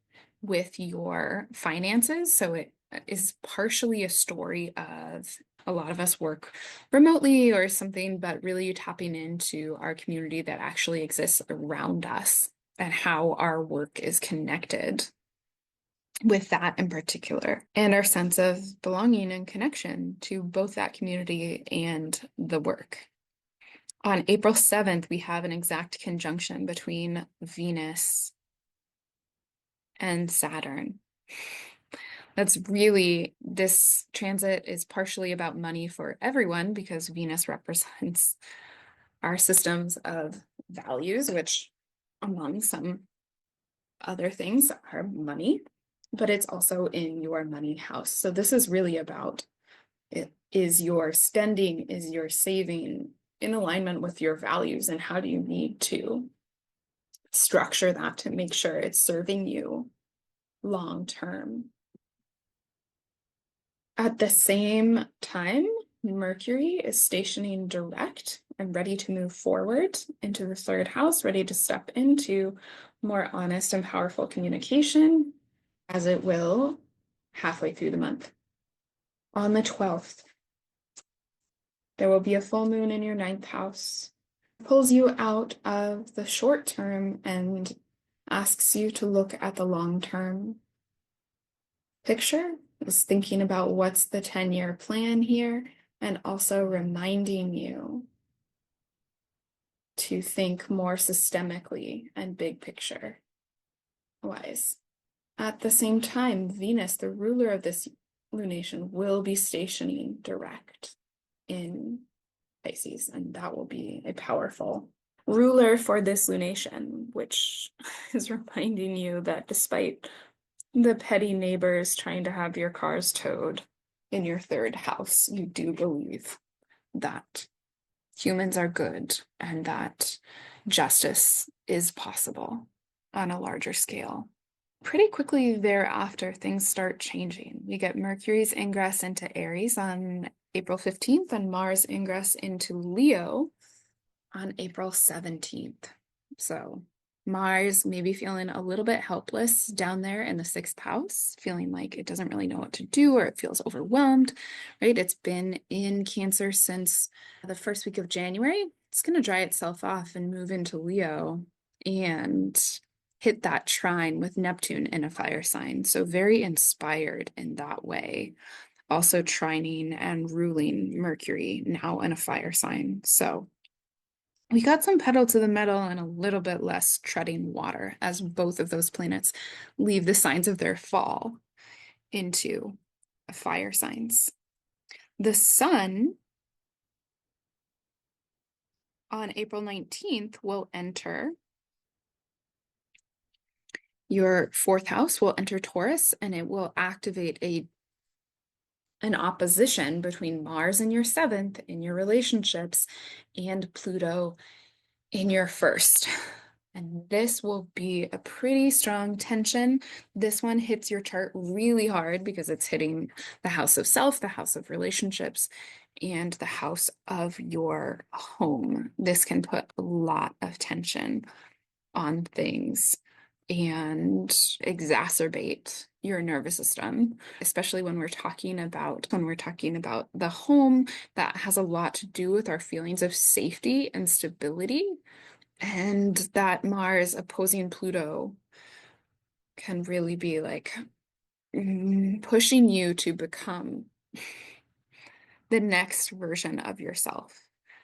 with your finances. So it is partially a story of a lot of us work remotely or something, but really tapping into our community that actually exists around us and how our work is connected with that in particular, and our sense of belonging and connection to both that community and the work. On April 7th, we have an exact conjunction between Venus and Saturn. That's really, this transit is partially about money for everyone because Venus represents our systems of values, which among some other things are money, but it's also in your money house. So this is really about it. Is your spending, is your saving in alignment with your values, and how do you need to structure that to make sure it's serving you long term? At the same time, Mercury is stationing direct and ready to move forward into the third house, ready to step into more honest and powerful communication, as it will halfway through the month. On the 12th, There will be a full moon in your ninth house. It pulls you out of the short term and asks you to look at the long term picture. Is thinking about what's the 10-year plan here, and also reminding you to think more systemically and big picture wise. At the same time, Venus, the ruler of this lunation, will be stationing direct in Pisces, and that will be a powerful ruler for this lunation, which is reminding you that despite the petty neighbors trying to have your cars towed in your third house, you do believe that humans are good and that justice is possible on a larger scale. Pretty quickly thereafter, things start changing. We get Mercury's ingress into Aries on April 15th and Mars ingress into Leo on April 17th. So Mars may be feeling a little bit helpless down there in the sixth house, feeling like it doesn't really know what to do or it feels overwhelmed, right? It's been in Cancer since the first week of January. It's going to dry itself off and move into Leo and hit that trine with Neptune in a fire sign. So very inspired in that way. Also trining and ruling Mercury now in a fire sign. So we got some pedal to the metal and a little bit less treading water as both of those planets leave the signs of their fall into fire signs. The sun on April 19th will enter your fourth house, will enter Taurus, and it will activate an opposition between Mars in your seventh in your relationships and Pluto in your first. And this will be a pretty strong tension. This one hits your chart really hard because it's hitting the house of self, the house of relationships, and the house of your home. This can put a lot of tension on things and exacerbate your nervous system, especially when we're talking about the home. That has a lot to do with our feelings of safety and stability, and that Mars opposing Pluto can really be like pushing you to become the next version of yourself.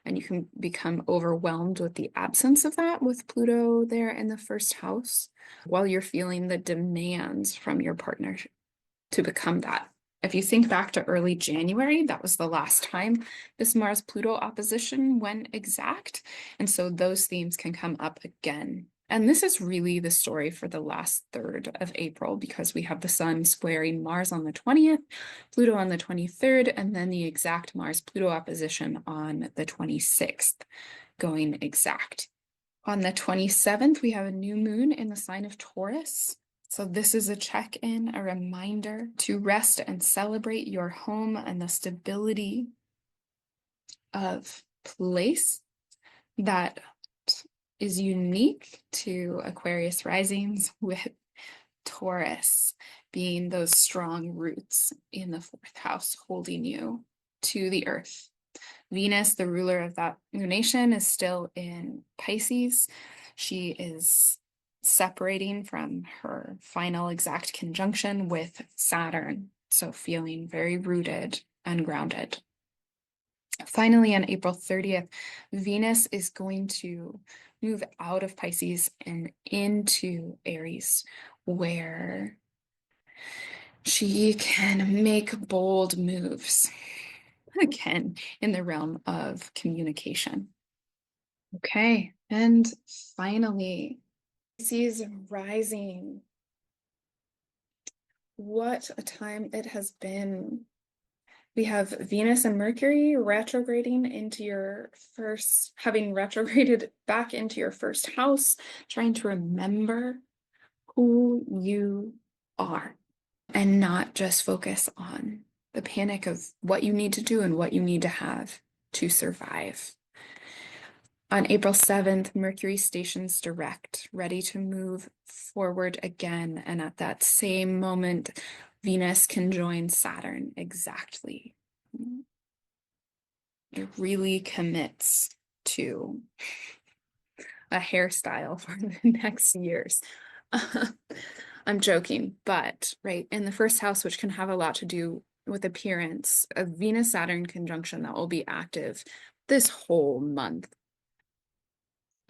And you can become overwhelmed with the absence of that with Pluto there in the first house, while you're feeling the demands from your partner to become that. If you think back to early January, that was the last time this Mars-Pluto opposition went exact. And so those themes can come up again. And this is really the story for the last third of April, because we have the sun squaring Mars on the 20th, Pluto on the 23rd, and then the exact Mars-Pluto opposition on the 26th, going exact. On the 27th, we have a new moon in the sign of Taurus. So this is a check-in, a reminder to rest and celebrate your home and the stability of place that is unique to Aquarius risings, with Taurus being those strong roots in the fourth house, holding you to the earth. Venus, the ruler of that lunation, is still in Pisces. She is separating from her final exact conjunction with Saturn, so feeling very rooted and grounded. Finally, on April 30th, Venus is going to move out of Pisces and into Aries, where she can make bold moves, again, in the realm of communication. Okay, and finally, Pisces rising. What a time it has been. We have Venus and Mercury retrograding into your first, having retrograded back into your first house, trying to remember who you are and not just focus on the panic of what you need to do and what you need to have to survive. On April 7th, Mercury stations direct, ready to move forward again. And at that same moment, Venus can join Saturn exactly. It really commits to a hairstyle for the next years. I'm joking, but right in the first house, which can have a lot to do with appearance, a Venus Saturn conjunction that will be active this whole month.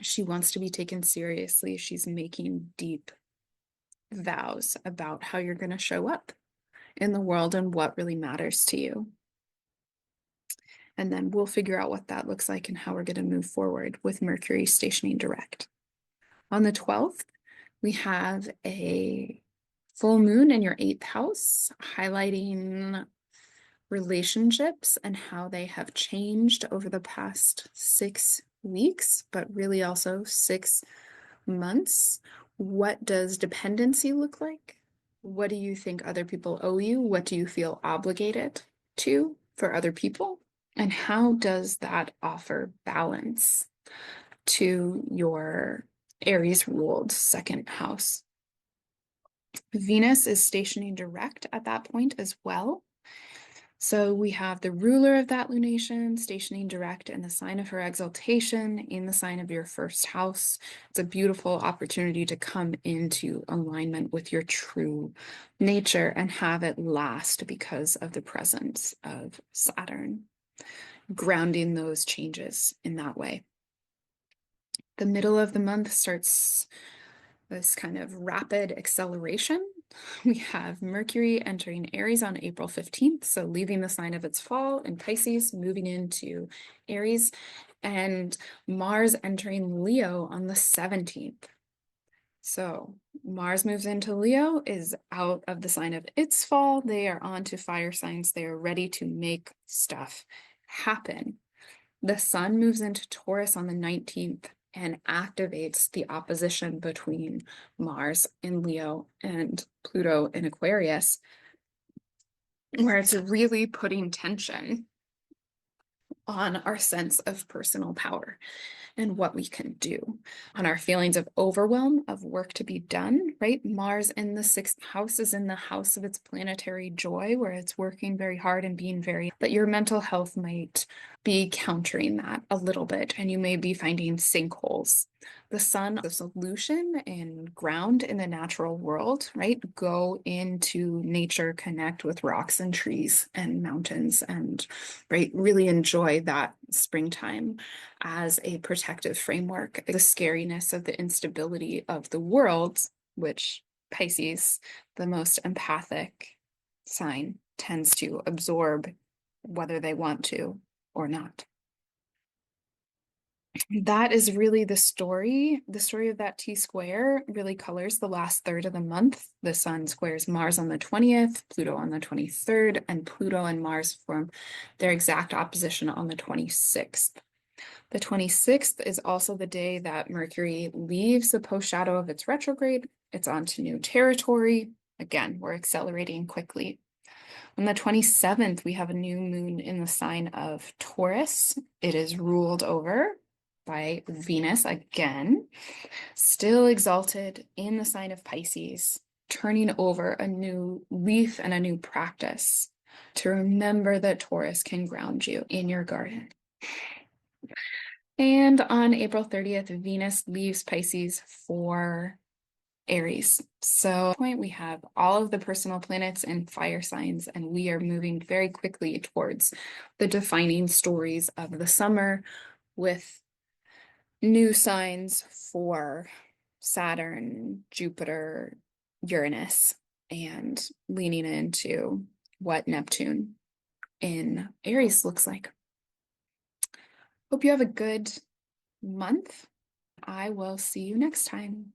She wants to be taken seriously. She's making deep vows about how you're going to show up in the world and what really matters to you. And then we'll figure out what that looks like and how we're going to move forward with Mercury stationing direct. On the 12th, we have a full moon in your 8th house, highlighting relationships and how they have changed over the past 6 weeks, but really also 6 months. What does dependency look like? What do you think other people owe you? What do you feel obligated to for other people? And how does that offer balance to your Aries ruled 2nd house? Venus is stationing direct at that point as well. So we have the ruler of that lunation stationing direct in the sign of her exaltation in the sign of your 1st house. It's a beautiful opportunity to come into alignment with your true nature and have it last because of the presence of Saturn, grounding those changes in that way. The middle of the month starts this kind of rapid acceleration. We have Mercury entering Aries on April 15th, so leaving the sign of its fall in Pisces, moving into Aries, and Mars entering Leo on the 17th. So Mars moves into Leo, is out of the sign of its fall. They are on to fire signs. They are ready to make stuff happen. The Sun moves into Taurus on the 19th and activates the opposition between Mars in Leo and Pluto in Aquarius, where it's really putting tension on our sense of personal power and what we can do, on our feelings of overwhelm, of work to be done, right? Mars in the 6th house is in the house of its planetary joy, where it's working very hard and being very, but your mental health might be countering that a little bit, and you may be finding sinkholes. The Sun, the solution and ground in the natural world, right? Go into nature, connect with rocks and trees and mountains, and right, really enjoy that springtime as a protective framework. The scariness of the instability of the world, which Pisces, the most empathic sign, tends to absorb whether they want to or not. That is really the story. The story of that T-square really colors the last third of the month. The Sun squares Mars on the 20th, Pluto on the 23rd, and Pluto and Mars form their exact opposition on the 26th. The 26th is also the day that Mercury leaves the post shadow of its retrograde. It's onto new territory. Again, we're accelerating quickly. On the 27th, we have a new moon in the sign of Taurus. It is ruled over by Venus again, still exalted in the sign of Pisces, turning over a new leaf and a new practice to remember that Taurus can ground you in your garden. And on April 30th, Venus leaves Pisces for Aries. So at this point, we have all of the personal planets in fire signs, and we are moving very quickly towards the defining stories of the summer with new signs for Saturn, Jupiter, Uranus, and leaning into what Neptune in Aries looks like. Hope you have a good month. I will see you next time.